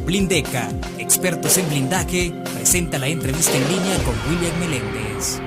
Blindeca, expertos en blindaje, presenta la entrevista en línea con William Meléndez.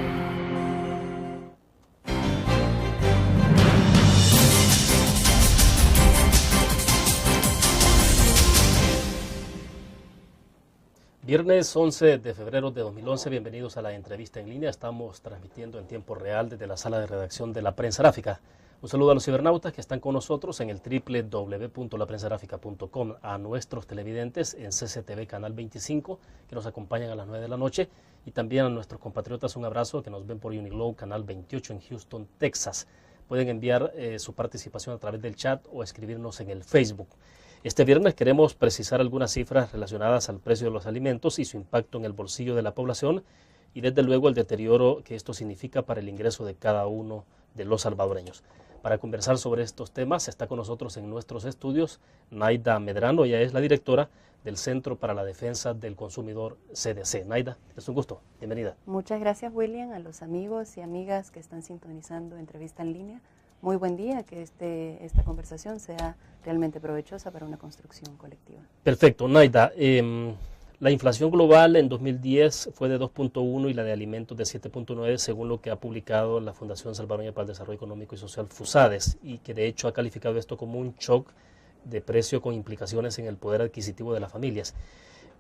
Viernes 11 de febrero de 2011, bienvenidos a la entrevista en línea. Estamos transmitiendo en tiempo real desde la sala de redacción de La Prensa Gráfica. Un saludo a los cibernautas que están con nosotros en el www.laprensagráfica.com, a nuestros televidentes en CCTV Canal 25 que nos acompañan a las 9 de la noche y también a nuestros compatriotas un abrazo que nos ven por Uniglow Canal 28 en Houston, Texas. Pueden enviar su participación a través del chat o escribirnos en el Facebook. Este viernes queremos precisar algunas cifras relacionadas al precio de los alimentos y su impacto en el bolsillo de la población y desde luego el deterioro que esto significa para el ingreso de cada uno de los salvadoreños. Para conversar sobre estos temas está con nosotros en nuestros estudios Naida Medrano. Ella es la directora del Centro para la Defensa del Consumidor CDC. Naida, es un gusto. Bienvenida. Muchas gracias, William, a los amigos y amigas que están sintonizando Entrevista en Línea. Muy buen día, que esta conversación sea realmente provechosa para una construcción colectiva. Perfecto, Naida. La inflación global en 2010 fue de 2.1 y la de alimentos de 7.9, según lo que ha publicado la Fundación Salvadoreña para el Desarrollo Económico y Social, FUSADES, y que de hecho ha calificado esto como un shock de precio con implicaciones en el poder adquisitivo de las familias.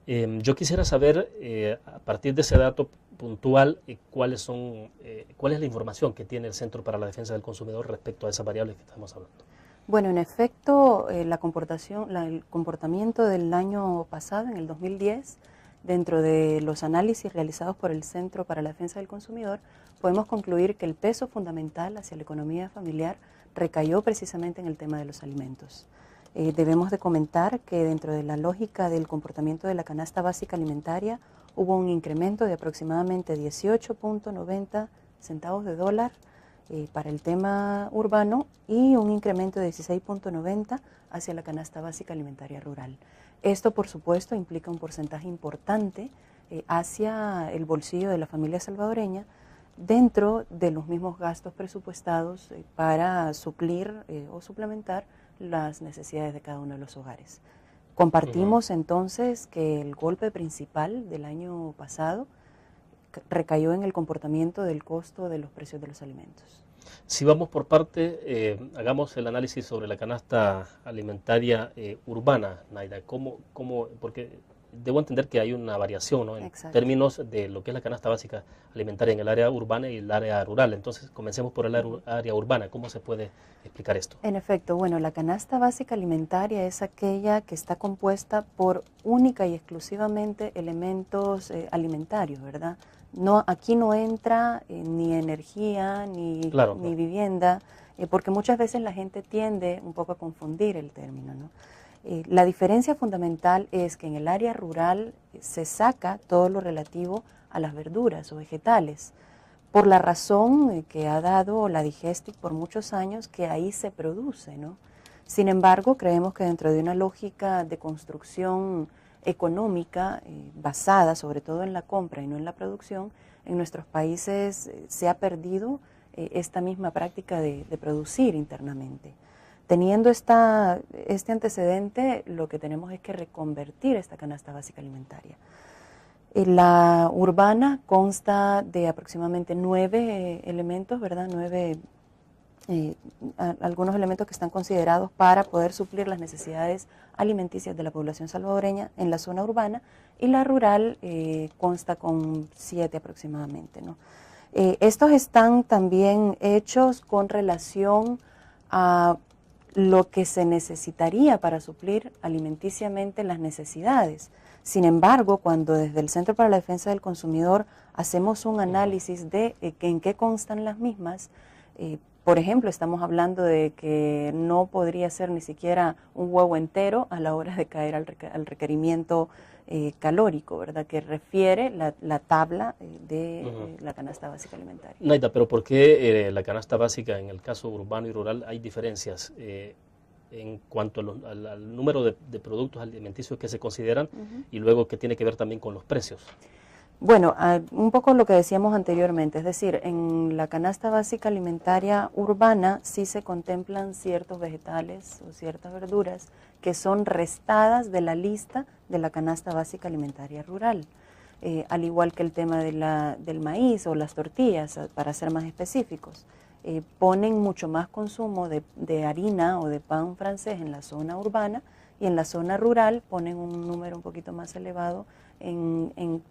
Yo quisiera saber, a partir de ese dato puntual, cuál es la información que tiene el Centro para la Defensa del Consumidor respecto a esas variables que estamos hablando. Bueno, en efecto, el comportamiento del año pasado, en el 2010, dentro de los análisis realizados por el Centro para la Defensa del Consumidor, podemos concluir que el peso fundamental hacia la economía familiar recayó precisamente en el tema de los alimentos. Debemos de comentar que dentro de la lógica del comportamiento de la canasta básica alimentaria hubo un incremento de aproximadamente 18.90 centavos de dólar para el tema urbano y un incremento de 16.90 hacia la canasta básica alimentaria rural. Esto, por supuesto, implica un porcentaje importante hacia el bolsillo de la familia salvadoreña dentro de los mismos gastos presupuestados para suplir o suplementar las necesidades de cada uno de los hogares. Compartimos entonces que el golpe principal del año pasado recayó en el comportamiento del costo de los precios de los alimentos. Si vamos por parte, hagamos el análisis sobre la canasta alimentaria urbana, Naida. Porque debo entender que hay una variación, ¿no?, en términos de lo que es la canasta básica alimentaria en el área urbana y el área rural. Entonces, comencemos por el área urbana. ¿Cómo se puede explicar esto? En efecto, bueno, la canasta básica alimentaria es aquella que está compuesta por única y exclusivamente elementos alimentarios, ¿verdad? No, aquí no entra ni energía ni vivienda, porque muchas veces la gente tiende un poco a confundir el término, ¿no? La diferencia fundamental es que en el área rural se saca todo lo relativo a las verduras o vegetales, por la razón que ha dado la Digestic por muchos años, que ahí se produce, ¿no? Sin embargo, creemos que dentro de una lógica de construcción económica basada sobre todo en la compra y no en la producción, en nuestros países se ha perdido esta misma práctica de producir internamente. Teniendo este antecedente, lo que tenemos es que reconvertir esta canasta básica alimentaria. La urbana consta de aproximadamente 9 elementos, ¿verdad? Algunos elementos que están considerados para poder suplir las necesidades alimenticias de la población salvadoreña en la zona urbana, y la rural consta con 7 aproximadamente, ¿no? Estos están también hechos con relación a lo que se necesitaría para suplir alimenticiamente las necesidades. Sin embargo, cuando desde el Centro para la Defensa del Consumidor hacemos un análisis de en qué constan las mismas, por ejemplo, estamos hablando de que no podría ser ni siquiera un huevo entero a la hora de caer al requerimiento calórico, ¿verdad?, que refiere la tabla de la canasta básica alimentaria. Naida, pero ¿por qué la canasta básica en el caso urbano y rural hay diferencias en cuanto al número de productos alimenticios que se consideran y luego que tiene que ver también con los precios? Bueno, un poco lo que decíamos anteriormente, es decir, en la canasta básica alimentaria urbana sí se contemplan ciertos vegetales o ciertas verduras que son restadas de la lista de la canasta básica alimentaria rural. Al igual que el tema del maíz o las tortillas, para ser más específicos. Ponen mucho más consumo de harina o de pan francés en la zona urbana, y en la zona rural ponen un número un poquito más elevado en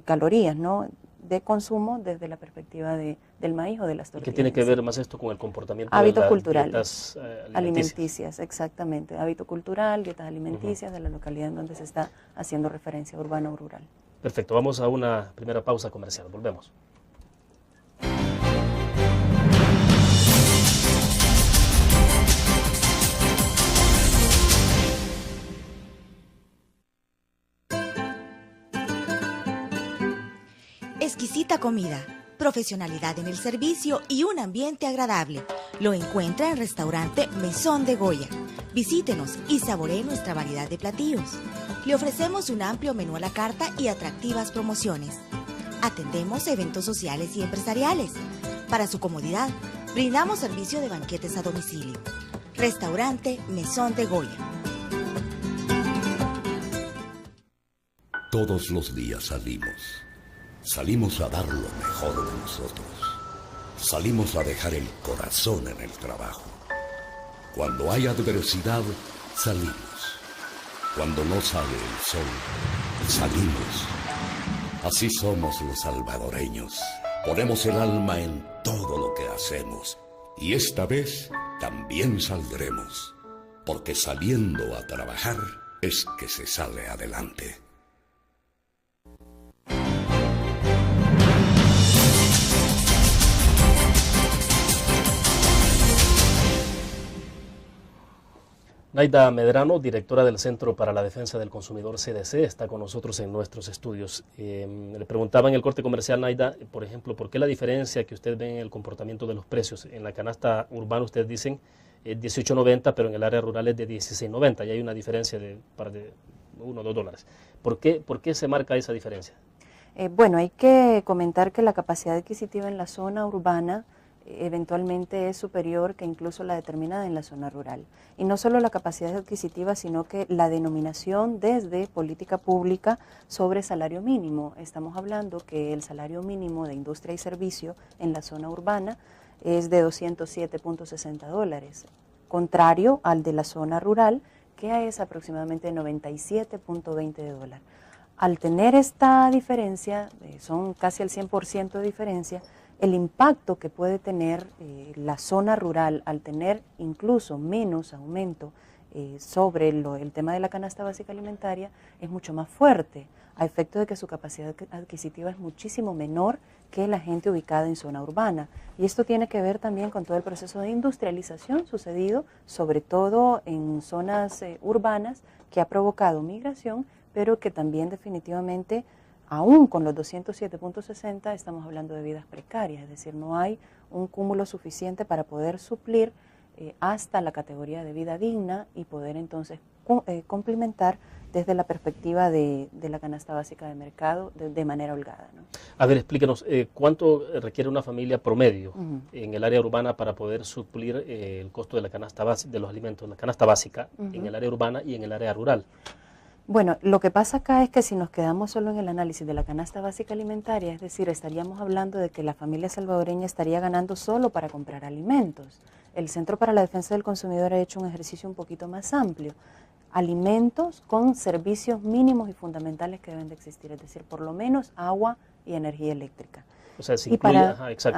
calorías, ¿no?, de consumo desde la perspectiva del maíz o de las tortillas. ¿Y qué tiene que ver más esto con el comportamiento hábitos de las culturales, dietas alimenticias? Exactamente, hábito cultural, dietas alimenticias de la localidad en donde se está haciendo referencia, urbana o rural. Perfecto, vamos a una primera pausa comercial, volvemos. Exquisita comida, profesionalidad en el servicio y un ambiente agradable. Lo encuentra en Restaurante Mesón de Goya. Visítenos y saboree nuestra variedad de platillos. Le ofrecemos un amplio menú a la carta y atractivas promociones. Atendemos eventos sociales y empresariales. Para su comodidad, brindamos servicio de banquetes a domicilio. Restaurante Mesón de Goya. Todos los días salimos. Salimos a dar lo mejor de nosotros. Salimos a dejar el corazón en el trabajo. Cuando hay adversidad, salimos. Cuando no sale el sol, salimos. Así somos los salvadoreños. Ponemos el alma en todo lo que hacemos. Y esta vez también saldremos. Porque saliendo a trabajar es que se sale adelante. Naida Medrano, directora del Centro para la Defensa del Consumidor CDC, está con nosotros en nuestros estudios. Le preguntaba en el corte comercial, Naida, por ejemplo, ¿por qué la diferencia que usted ve en el comportamiento de los precios? En la canasta urbana ustedes dicen 18.90, pero en el área rural es de 16.90, y hay una diferencia de $1 o $2. ¿Por qué se marca esa diferencia? Bueno, hay que comentar que la capacidad adquisitiva en la zona urbana eventualmente es superior que incluso la determinada en la zona rural. Y no solo la capacidad adquisitiva, sino que la denominación desde política pública sobre salario mínimo. Estamos hablando que el salario mínimo de industria y servicio en la zona urbana es de $207.60, contrario al de la zona rural, que es aproximadamente $97.20. Al tener esta diferencia, son casi el 100% de diferencia, el impacto que puede tener la zona rural al tener incluso menos aumento sobre el tema de la canasta básica alimentaria es mucho más fuerte, a efecto de que su capacidad adquisitiva es muchísimo menor que la gente ubicada en zona urbana. Y esto tiene que ver también con todo el proceso de industrialización sucedido, sobre todo en zonas urbanas, que ha provocado migración, pero que también definitivamente, aún con los 207.60, estamos hablando de vidas precarias, es decir, no hay un cúmulo suficiente para poder suplir hasta la categoría de vida digna y poder entonces complementar desde la perspectiva de la canasta básica de mercado de manera holgada, ¿no? A ver, explíquenos, ¿cuánto requiere una familia promedio en el área urbana para poder suplir el costo de la canasta de los alimentos, la canasta básica en el área urbana y en el área rural? Bueno, lo que pasa acá es que si nos quedamos solo en el análisis de la canasta básica alimentaria, es decir, estaríamos hablando de que la familia salvadoreña estaría ganando solo para comprar alimentos. El Centro para la Defensa del Consumidor ha hecho un ejercicio un poquito más amplio. Alimentos con servicios mínimos y fundamentales que deben de existir, es decir, por lo menos agua y energía eléctrica. O sea, se incluye,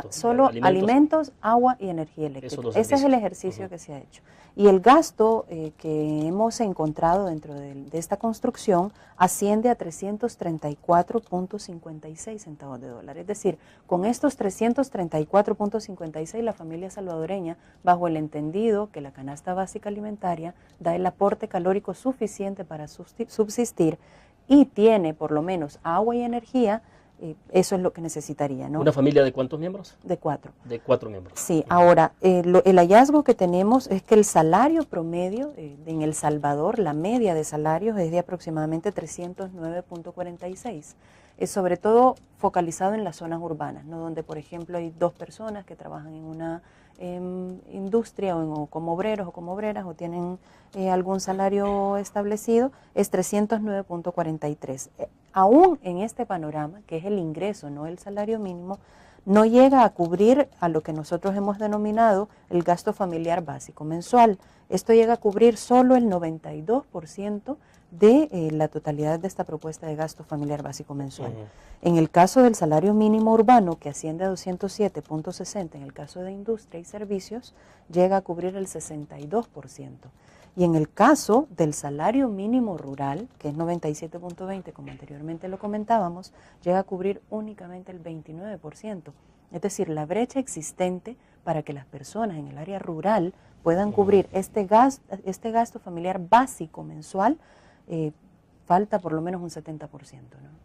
solo alimentos, agua y energía eléctrica. Ese es el ejercicio que se ha hecho. Y el gasto que hemos encontrado dentro de esta construcción asciende a 334.56 centavos de dólar. Es decir, con estos 334.56 la familia salvadoreña, bajo el entendido que la canasta básica alimentaria da el aporte calórico suficiente para subsistir y tiene por lo menos agua y energía, eso es lo que necesitaría, ¿no? ¿Una familia de cuántos miembros? De 4. De 4 miembros. Sí, ahora, el hallazgo que tenemos es que el salario promedio en El Salvador, la media de salarios es de aproximadamente 309.46. Es sobre todo focalizado en las zonas urbanas, ¿no? Donde, por ejemplo, hay 2 personas que trabajan en una industria o como obreros o como obreras o tienen algún salario establecido, es 309.43. Aún en este panorama, que es el ingreso, no el salario mínimo, no llega a cubrir a lo que nosotros hemos denominado el gasto familiar básico mensual. Esto llega a cubrir solo el 92% de la totalidad de esta propuesta de gasto familiar básico mensual. En el caso del salario mínimo urbano, que asciende a 207.60, en el caso de industria y servicios, llega a cubrir el 62%. Y en el caso del salario mínimo rural, que es 97.20, como anteriormente lo comentábamos, llega a cubrir únicamente el 29%. Es decir, la brecha existente para que las personas en el área rural puedan cubrir este gasto familiar básico mensual, falta por lo menos un 70%, ¿no?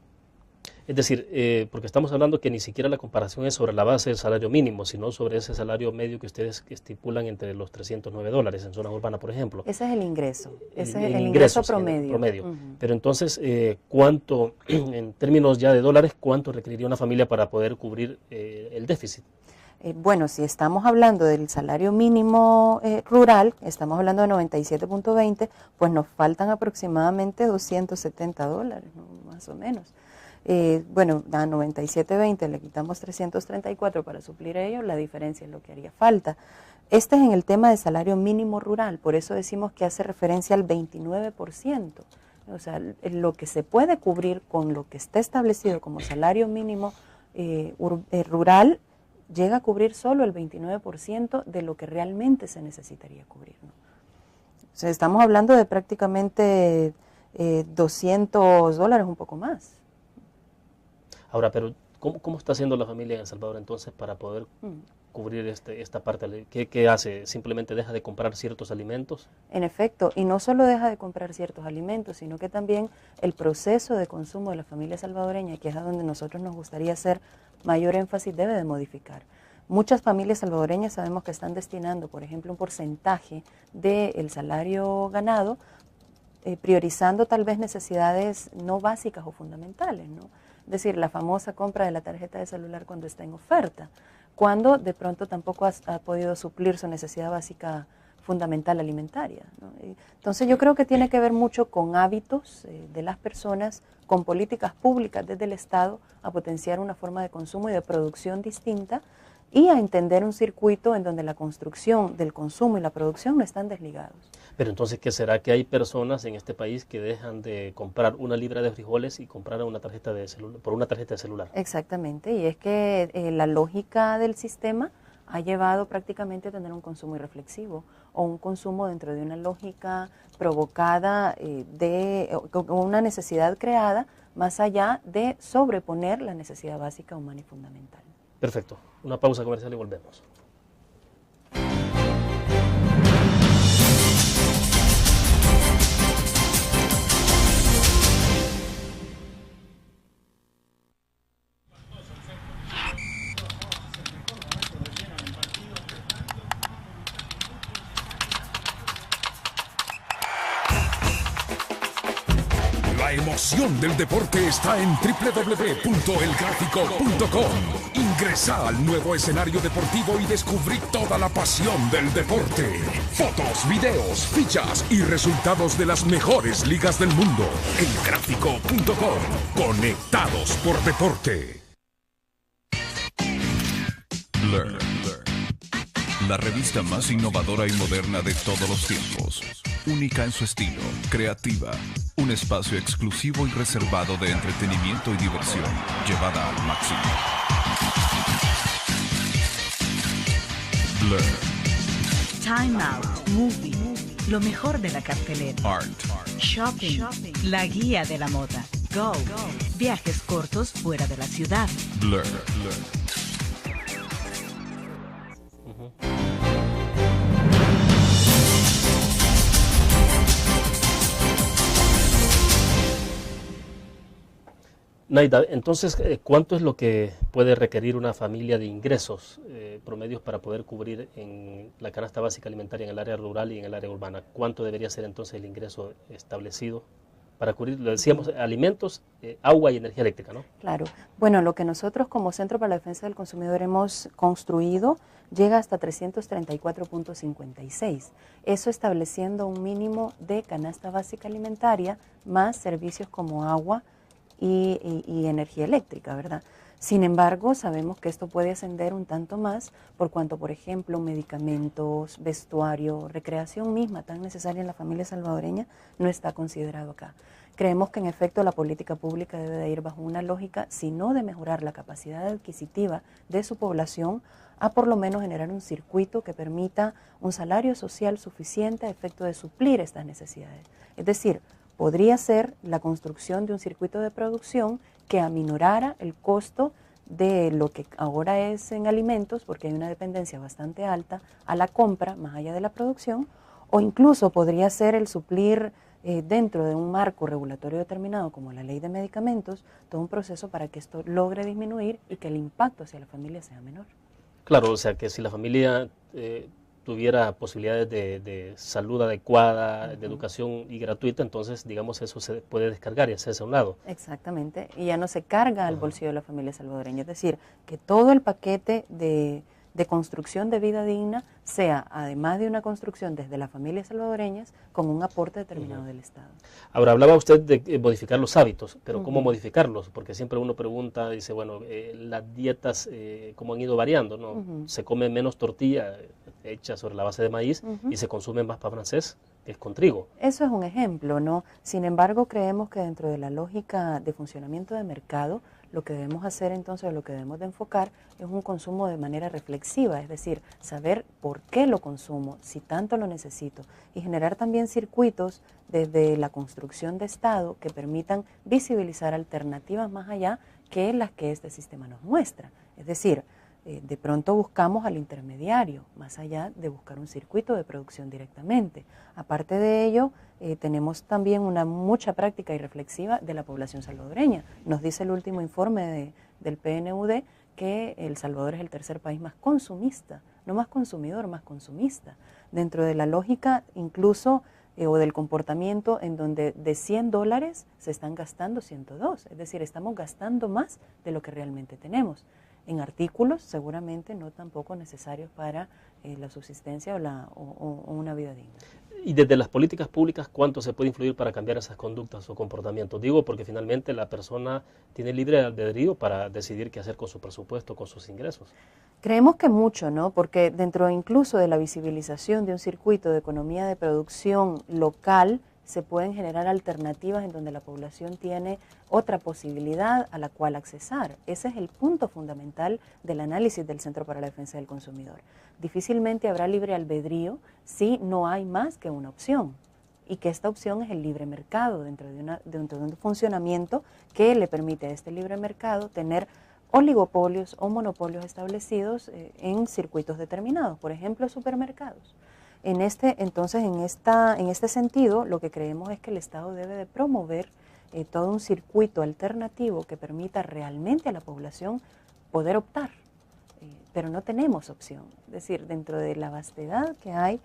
Es decir, porque estamos hablando que ni siquiera la comparación es sobre la base del salario mínimo, sino sobre ese salario medio que ustedes estipulan entre los $309 en zona urbana, por ejemplo. Ese es el ingreso, ese es el ingreso promedio. Pero entonces, ¿cuánto, en términos ya de dólares, cuánto requeriría una familia para poder cubrir el déficit? Bueno, si estamos hablando del salario mínimo rural, estamos hablando de 97.20, pues nos faltan aproximadamente $270, ¿no? Más o menos. Bueno, a 97.20 le quitamos 334 para suplir ello, la diferencia es lo que haría falta. Este es en el tema de salario mínimo rural, por eso decimos que hace referencia al 29%. O sea, lo que se puede cubrir con lo que está establecido como salario mínimo rural llega a cubrir solo el 29% de lo que realmente se necesitaría cubrir, ¿no? O sea, estamos hablando de prácticamente $200, un poco más. Ahora, pero ¿cómo está haciendo la familia en El Salvador entonces para poder cubrir esta parte? ¿Qué hace? ¿Simplemente deja de comprar ciertos alimentos? En efecto, y no solo deja de comprar ciertos alimentos, sino que también el proceso de consumo de la familia salvadoreña, que es a donde nosotros nos gustaría hacer mayor énfasis, debe de modificar. Muchas familias salvadoreñas sabemos que están destinando, por ejemplo, un porcentaje del salario ganado, priorizando tal vez necesidades no básicas o fundamentales, ¿no? Es decir, la famosa compra de la tarjeta de celular cuando está en oferta, cuando de pronto tampoco ha podido suplir su necesidad básica fundamental alimentaria, ¿no? Entonces yo creo que tiene que ver mucho con hábitos de las personas, con políticas públicas desde el Estado a potenciar una forma de consumo y de producción distinta y a entender un circuito en donde la construcción del consumo y la producción no están desligados. Pero entonces, ¿qué será? Que hay personas en este país que dejan de comprar una libra de frijoles y comprar una tarjeta de celular, por una tarjeta de celular. Exactamente, y es que la lógica del sistema ha llevado prácticamente a tener un consumo irreflexivo o un consumo dentro de una lógica provocada con una necesidad creada más allá de sobreponer la necesidad básica humana y fundamental. Perfecto, una pausa comercial y volvemos. La emoción del deporte está en www.elgráfico.com. Ingresa al nuevo escenario deportivo y descubrí toda la pasión del deporte. Fotos, videos, fichas y resultados de las mejores ligas del mundo. Elgráfico.com. Conectados por deporte. Learn. La revista más innovadora y moderna de todos los tiempos. Única en su estilo, creativa. Un espacio exclusivo y reservado de entretenimiento y diversión, llevada al máximo. Learn. Time Out, Movie, lo mejor de la cartelera. Art. Shopping, la guía de la moda. Go, viajes cortos fuera de la ciudad. Blur. Naida, entonces, ¿cuánto es lo que puede requerir una familia de ingresos promedios para poder cubrir en la canasta básica alimentaria en el área rural y en el área urbana? ¿Cuánto debería ser entonces el ingreso establecido? para cubrir, lo decíamos, alimentos, agua y energía eléctrica, ¿no? Claro. Bueno, lo que nosotros como Centro para la Defensa del Consumidor hemos construido llega hasta 334.56. Eso estableciendo un mínimo de canasta básica alimentaria más servicios como agua y energía eléctrica, ¿verdad? Sin embargo, sabemos que esto puede ascender un tanto más por cuanto, por ejemplo, medicamentos, vestuario, recreación misma tan necesaria en la familia salvadoreña no está considerado acá. Creemos que en efecto la política pública debe de ir bajo una lógica, si no de mejorar la capacidad adquisitiva de su población, a por lo menos generar un circuito que permita un salario social suficiente a efecto de suplir estas necesidades. Es decir, podría ser la construcción de un circuito de producción que aminorara el costo de lo que ahora es en alimentos, porque hay una dependencia bastante alta a la compra más allá de la producción, o incluso podría ser el suplir dentro de un marco regulatorio determinado como la ley de medicamentos, todo un proceso para que esto logre disminuir y que el impacto hacia la familia sea menor. Claro, o sea que si la familia tuviera posibilidades de salud adecuada, de educación y gratuita, entonces, digamos, eso se puede descargar y hacerse a un lado. Exactamente, y ya no se carga al bolsillo de la familia salvadoreña, es decir, que todo el paquete de construcción de vida digna sea, además de una construcción desde las familias salvadoreñas, con un aporte determinado del Estado. Ahora, hablaba usted de modificar los hábitos, pero ¿cómo modificarlos? Porque siempre uno pregunta, dice, bueno, las dietas, ¿cómo han ido variando? ¿No? Se come menos tortilla hecha sobre la base de maíz y se consume más pan francés, que es con trigo. Eso es un ejemplo, ¿no? Sin embargo, creemos que dentro de la lógica de funcionamiento de mercado, lo que debemos hacer entonces, lo que debemos de enfocar es un consumo de manera reflexiva, es decir, saber por qué lo consumo, si tanto lo necesito, y generar también circuitos desde la construcción de Estado que permitan visibilizar alternativas más allá que las que este sistema nos muestra. Es decir, de pronto buscamos al intermediario, más allá de buscar un circuito de producción directamente. Aparte de ello, tenemos también una mucha práctica y reflexiva de la población salvadoreña. Nos dice el último informe del PNUD que El Salvador es el tercer país más consumista, no más consumidor, más consumista. Dentro de la lógica incluso o del comportamiento en donde de $100 se están gastando 102, es decir, estamos gastando más de lo que realmente tenemos. En artículos seguramente no tampoco necesarios para la subsistencia o una vida digna. Y desde las políticas públicas, ¿cuánto se puede influir para cambiar esas conductas o comportamientos? Digo, porque finalmente la persona tiene libre albedrío para decidir qué hacer con su presupuesto, con sus ingresos. Creemos que mucho, ¿no? Porque dentro incluso de la visibilización de un circuito de economía de producción local, se pueden generar alternativas en donde la población tiene otra posibilidad a la cual accesar. Ese es el punto fundamental del análisis del Centro para la Defensa del Consumidor. Difícilmente habrá libre albedrío si no hay más que una opción, y que esta opción es el libre mercado dentro de un funcionamiento que le permite a este libre mercado tener oligopolios o monopolios establecidos en circuitos determinados, por ejemplo, supermercados. Entonces, en este sentido, lo que creemos es que el Estado debe de promover todo un circuito alternativo que permita realmente a la población poder optar, pero no tenemos opción. Es decir, dentro de la vastedad que hay,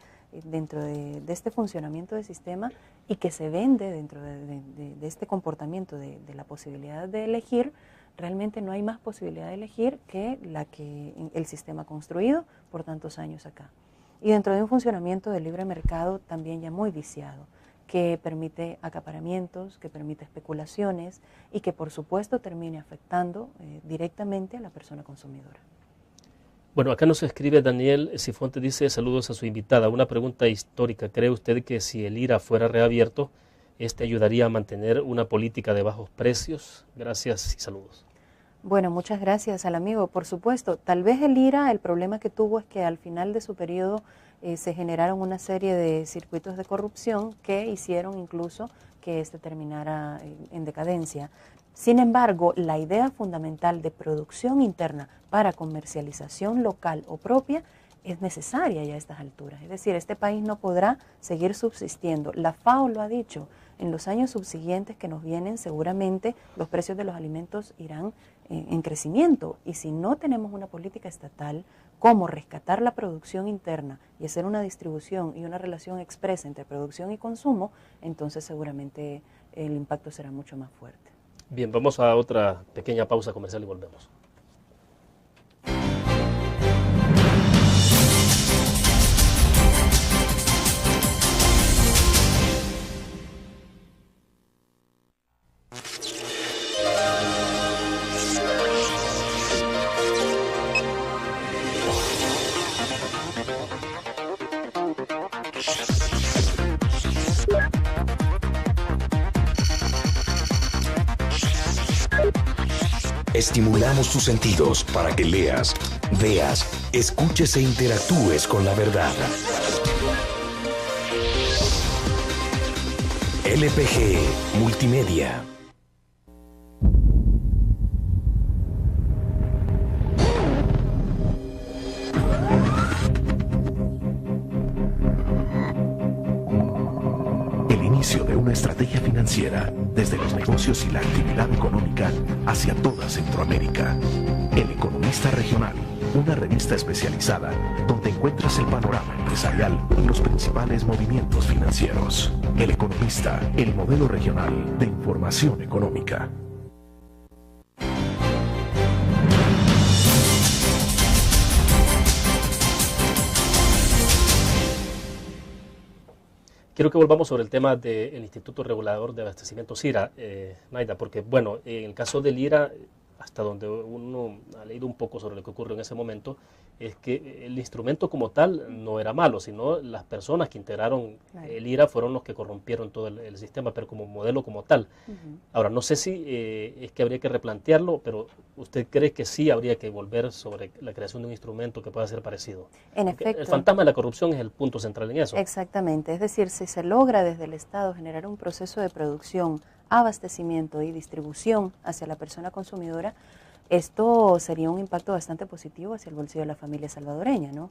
dentro de este funcionamiento del sistema y que se vende dentro de este comportamiento de la posibilidad de elegir, realmente no hay más posibilidad de elegir que la que el sistema ha construido por tantos años acá. Y dentro de un funcionamiento del libre mercado también ya muy viciado, que permite acaparamientos, que permite especulaciones y que por supuesto termine afectando directamente a la persona consumidora. Bueno, acá nos escribe Daniel Sifonte, dice, saludos a su invitada. Una pregunta histórica, ¿cree usted que si el IRA fuera reabierto, ayudaría a mantener una política de bajos precios? Gracias y saludos. Bueno, muchas gracias al amigo. Por supuesto, tal vez el IRA, el problema que tuvo es que al final de su periodo se generaron una serie de circuitos de corrupción que hicieron incluso que este terminara en decadencia. Sin embargo, la idea fundamental de producción interna para comercialización local o propia es necesaria ya a estas alturas. Es decir, este país no podrá seguir subsistiendo. La FAO lo ha dicho, en los años subsiguientes que nos vienen seguramente los precios de los alimentos irán en crecimiento, y si no tenemos una política estatal como rescatar la producción interna y hacer una distribución y una relación expresa entre producción y consumo, entonces seguramente el impacto será mucho más fuerte. Bien, vamos a otra pequeña pausa comercial y volvemos. Estimulamos tus sentidos para que leas, veas, escuches e interactúes con la verdad. LPG Multimedia. El inicio de una estrategia financiera desde los negocios y la actividad económica hacia toda Centroamérica. El Economista Regional, una revista especializada donde encuentras el panorama empresarial y los principales movimientos financieros. El Economista, el modelo regional de información económica. Quiero que volvamos sobre el tema del Instituto Regulador de Abastecimientos IRA, Naida, porque bueno, en el caso del IRA, hasta donde uno ha leído un poco sobre lo que ocurrió en ese momento, es que el instrumento como tal no era malo, sino las personas que integraron el IRA fueron los que corrompieron todo el sistema, pero como modelo como tal. Ahora, no sé si es que habría que replantearlo, pero ¿usted cree que sí habría que volver sobre la creación de un instrumento que pueda ser parecido? En Porque efecto. el fantasma de la corrupción es el punto central en eso. Exactamente, es decir, si se logra desde el Estado generar un proceso de producción, abastecimiento y distribución hacia la persona consumidora, esto sería un impacto bastante positivo hacia el bolsillo de la familia salvadoreña, ¿no?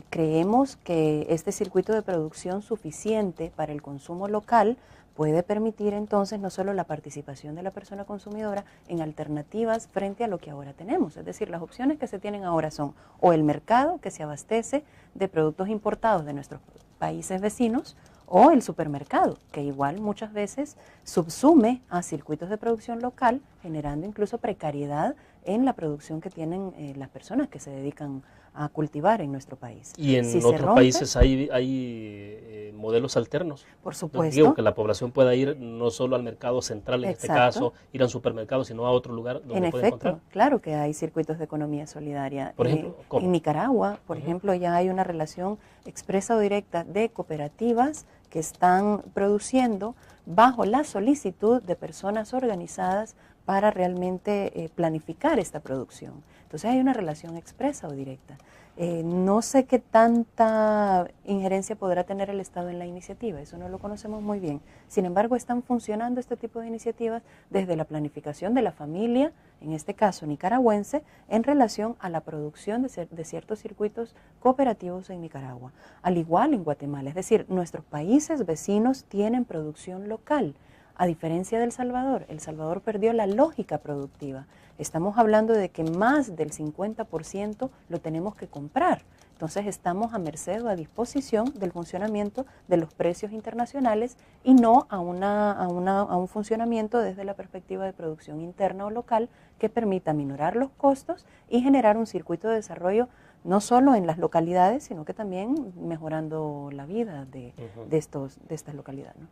Creemos que este circuito de producción suficiente para el consumo local puede permitir entonces no solo la participación de la persona consumidora en alternativas frente a lo que ahora tenemos. Es decir, las opciones que se tienen ahora son o el mercado que se abastece de productos importados de nuestros países vecinos, o el supermercado, que igual muchas veces subsume a circuitos de producción local, generando incluso precariedad en la producción que tienen las personas que se dedican a cultivar en nuestro país. ¿Y en otros países hay modelos alternos? Por supuesto. Digo, que la población pueda ir no solo al mercado central, en Exacto. este caso, ir a un supermercado, sino a otro lugar donde pueda encontrar. Claro que hay circuitos de economía solidaria. Por ejemplo, ¿cómo? En Nicaragua, por ejemplo, ya hay una relación expresa o directa de cooperativas que están produciendo bajo la solicitud de personas organizadas para realmente planificar esta producción. Entonces hay una relación expresa o directa. No sé qué tanta injerencia podrá tener el Estado en la iniciativa, eso no lo conocemos muy bien. Sin embargo, están funcionando este tipo de iniciativas desde la planificación de la familia, en este caso nicaragüense, en relación a la producción de ciertos circuitos cooperativos en Nicaragua. Al igual en Guatemala, es decir, nuestros países vecinos tienen producción local. A diferencia del Salvador, El Salvador perdió la lógica productiva. Estamos hablando de que más del 50% lo tenemos que comprar. Entonces estamos a merced o a disposición del funcionamiento de los precios internacionales y no a un funcionamiento desde la perspectiva de producción interna o local que permita minorar los costos y generar un circuito de desarrollo no solo en las localidades, sino que también mejorando la vida de estas localidades, ¿no?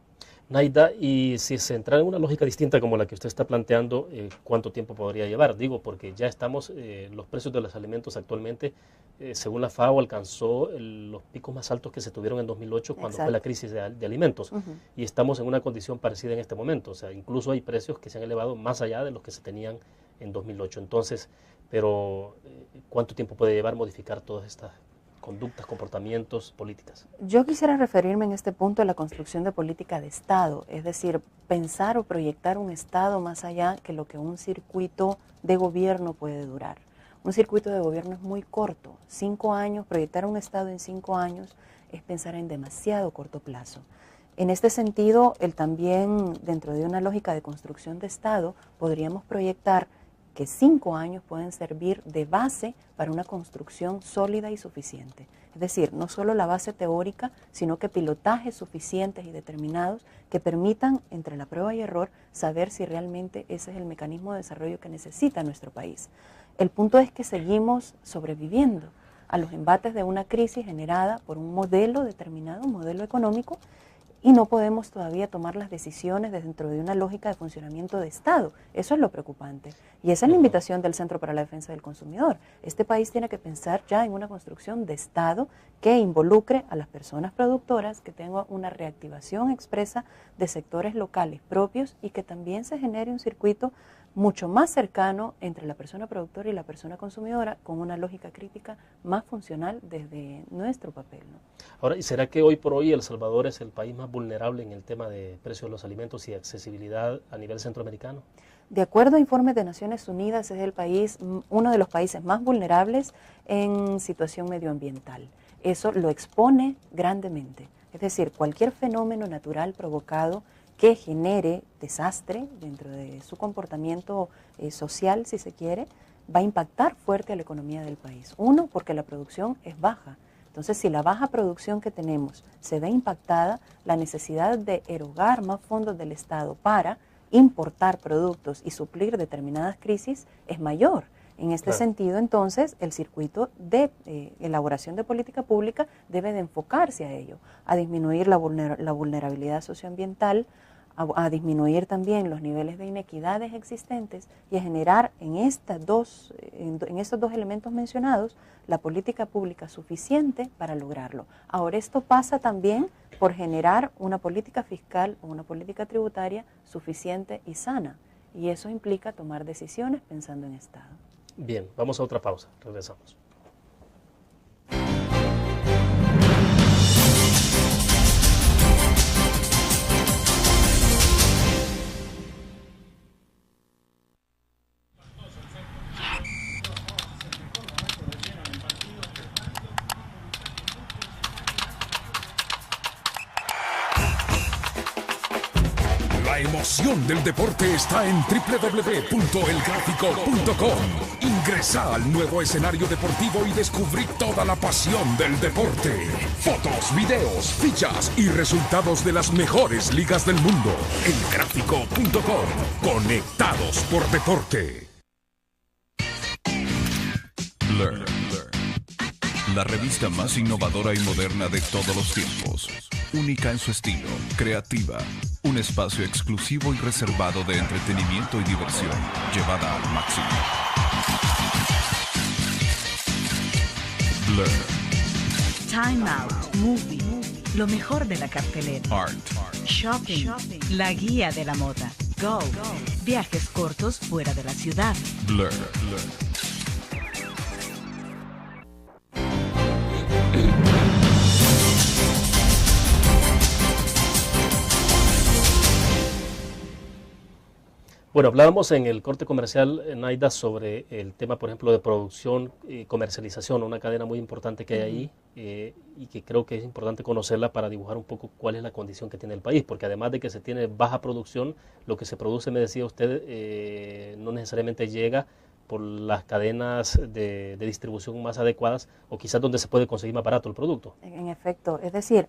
Naida, y si se entra en una lógica distinta como la que usted está planteando, ¿cuánto tiempo podría llevar? Digo, porque ya estamos, los precios de los alimentos actualmente, según la FAO, alcanzó los picos más altos que se tuvieron en 2008 cuando fue la crisis de alimentos. Y estamos en una condición parecida en este momento. O sea, incluso hay precios que se han elevado más allá de los que se tenían en 2008. Entonces, pero ¿cuánto tiempo puede llevar modificar todas estas conductas, comportamientos, políticas? Yo quisiera referirme en este punto a la construcción de política de Estado, es decir, pensar o proyectar un Estado más allá que lo que un circuito de gobierno puede durar. Un circuito de gobierno es muy corto, 5 años, proyectar un Estado en 5 años es pensar en demasiado corto plazo. En este sentido, también dentro de una lógica de construcción de Estado, podríamos proyectar que 5 años pueden servir de base para una construcción sólida y suficiente. Es decir, no solo la base teórica, sino que pilotajes suficientes y determinados que permitan, entre la prueba y error, saber si realmente ese es el mecanismo de desarrollo que necesita nuestro país. El punto es que seguimos sobreviviendo a los embates de una crisis generada por un modelo determinado, un modelo económico, y no podemos todavía tomar las decisiones dentro de una lógica de funcionamiento de Estado. Eso es lo preocupante. Y esa es la invitación del Centro para la Defensa del Consumidor. Este país tiene que pensar ya en una construcción de Estado que involucre a las personas productoras, que tenga una reactivación expresa de sectores locales propios y que también se genere un circuito mucho más cercano entre la persona productora y la persona consumidora, con una lógica crítica más funcional desde nuestro papel, ¿no? Ahora, ¿y será que hoy por hoy El Salvador es el país más vulnerable en el tema de precios de los alimentos y accesibilidad a nivel centroamericano? De acuerdo a informes de Naciones Unidas, es el país, uno de los países más vulnerables en situación medioambiental. Eso lo expone grandemente. Es decir, cualquier fenómeno natural provocado que genere desastre dentro de su comportamiento social, si se quiere, va a impactar fuerte a la economía del país. Uno, porque la producción es baja. Entonces, si la baja producción que tenemos se ve impactada, la necesidad de erogar más fondos del Estado para importar productos y suplir determinadas crisis es mayor. En este sentido, entonces, el circuito de elaboración de política pública debe de enfocarse a ello, a disminuir la vulnerabilidad socioambiental, a disminuir también los niveles de inequidades existentes y a generar en estos dos elementos mencionados la política pública suficiente para lograrlo. Ahora, esto pasa también por generar una política fiscal o una política tributaria suficiente y sana, y eso implica tomar decisiones pensando en Estado. Bien, vamos a otra pausa, regresamos. La emoción del deporte está en www.elgráfico.com. Ingresa al nuevo escenario deportivo y descubrí toda la pasión del deporte. Fotos, videos, fichas y resultados de las mejores ligas del mundo. Elgráfico.com. Conectados por deporte. Blur. La revista más innovadora y moderna de todos los tiempos. Única en su estilo, creativa. Un espacio exclusivo y reservado de entretenimiento y diversión, llevada al máximo. Blur. Time Out, Movie, lo mejor de la cartelera. Art. Shopping, la guía de la moda. Go, viajes cortos fuera de la ciudad. Blur. Bueno, hablábamos en el corte comercial, Naida, sobre el tema, por ejemplo, de producción y comercialización, una cadena muy importante que hay ahí y que creo que es importante conocerla para dibujar un poco cuál es la condición que tiene el país, porque además de que se tiene baja producción, lo que se produce, me decía usted, no necesariamente llega por las cadenas de distribución más adecuadas o quizás donde se puede conseguir más barato el producto. En efecto, es decir,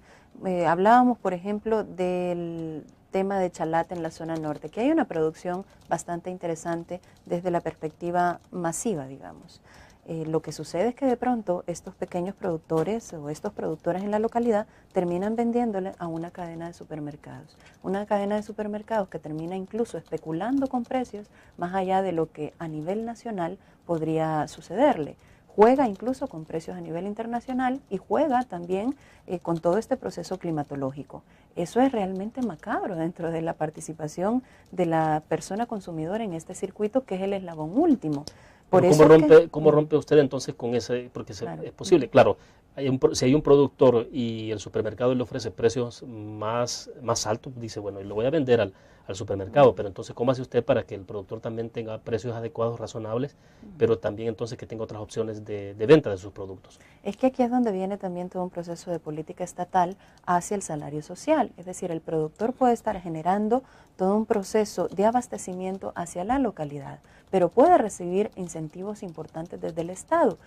hablábamos, por ejemplo, del tema de Chalate en la zona norte, que hay una producción bastante interesante desde la perspectiva masiva, digamos. Lo que sucede es que de pronto estos pequeños productores o estos productores en la localidad terminan vendiéndole a una cadena de supermercados. Una cadena de supermercados que termina incluso especulando con precios más allá de lo que a nivel nacional podría sucederle. Juega incluso con precios a nivel internacional y juega también con todo este proceso climatológico. Eso es realmente macabro dentro de la participación de la persona consumidora en este circuito, que es el eslabón último. ¿Cómo rompe usted entonces con ese? Porque claro, es posible, claro, si hay un productor y el supermercado le ofrece precios más altos, dice, bueno, y lo voy a vender al supermercado. Pero entonces, ¿cómo hace usted para que el productor también tenga precios adecuados, razonables, pero también entonces que tenga otras opciones de venta de sus productos? Es que aquí es donde viene también todo un proceso de política estatal hacia el salario social. Es decir, el productor puede estar generando todo un proceso de abastecimiento hacia la localidad, pero puede recibir incentivos importantes desde el Estado.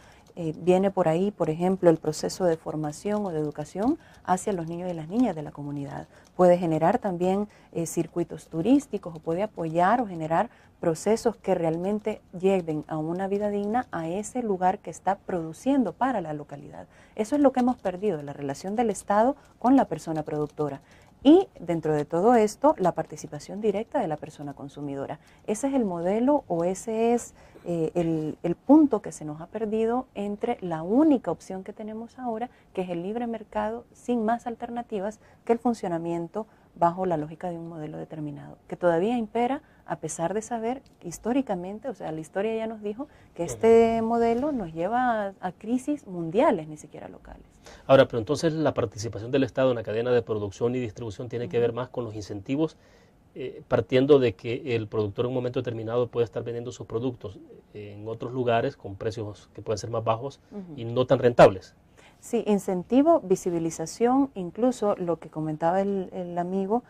Viene por ahí, por ejemplo, el proceso de formación o de educación hacia los niños y las niñas de la comunidad. Puede generar también circuitos turísticos o puede apoyar o generar procesos que realmente lleven a una vida digna a ese lugar que está produciendo para la localidad. Eso es lo que hemos perdido, la relación del Estado con la persona productora. Y dentro de todo esto, la participación directa de la persona consumidora. Ese es el modelo o ese es el punto que se nos ha perdido entre la única opción que tenemos ahora, que es el libre mercado sin más alternativas que el funcionamiento bajo la lógica de un modelo determinado, que todavía impera a pesar de saber históricamente, o sea, la historia ya nos dijo que este modelo nos lleva a crisis mundiales, ni siquiera locales. Ahora, pero entonces la participación del Estado en la cadena de producción y distribución tiene que ver más con los incentivos, partiendo de que el productor en un momento determinado puede estar vendiendo sus productos en otros lugares con precios que pueden ser más bajos y no tan rentables. Sí, incentivo, visibilización, incluso lo que comentaba el amigo,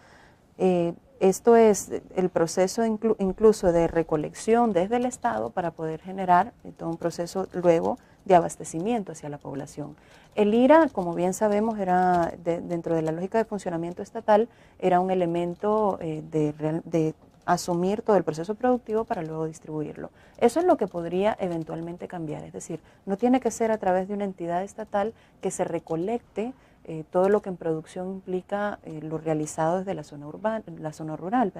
esto es el proceso incluso de recolección desde el Estado para poder generar todo un proceso luego de abastecimiento hacia la población. El IRA, como bien sabemos, era dentro de la lógica de funcionamiento estatal, era un elemento de asumir todo el proceso productivo para luego distribuirlo. Eso es lo que podría eventualmente cambiar, es decir, no tiene que ser a través de una entidad estatal que se recolecte todo lo que en producción implica lo realizado desde la zona rural,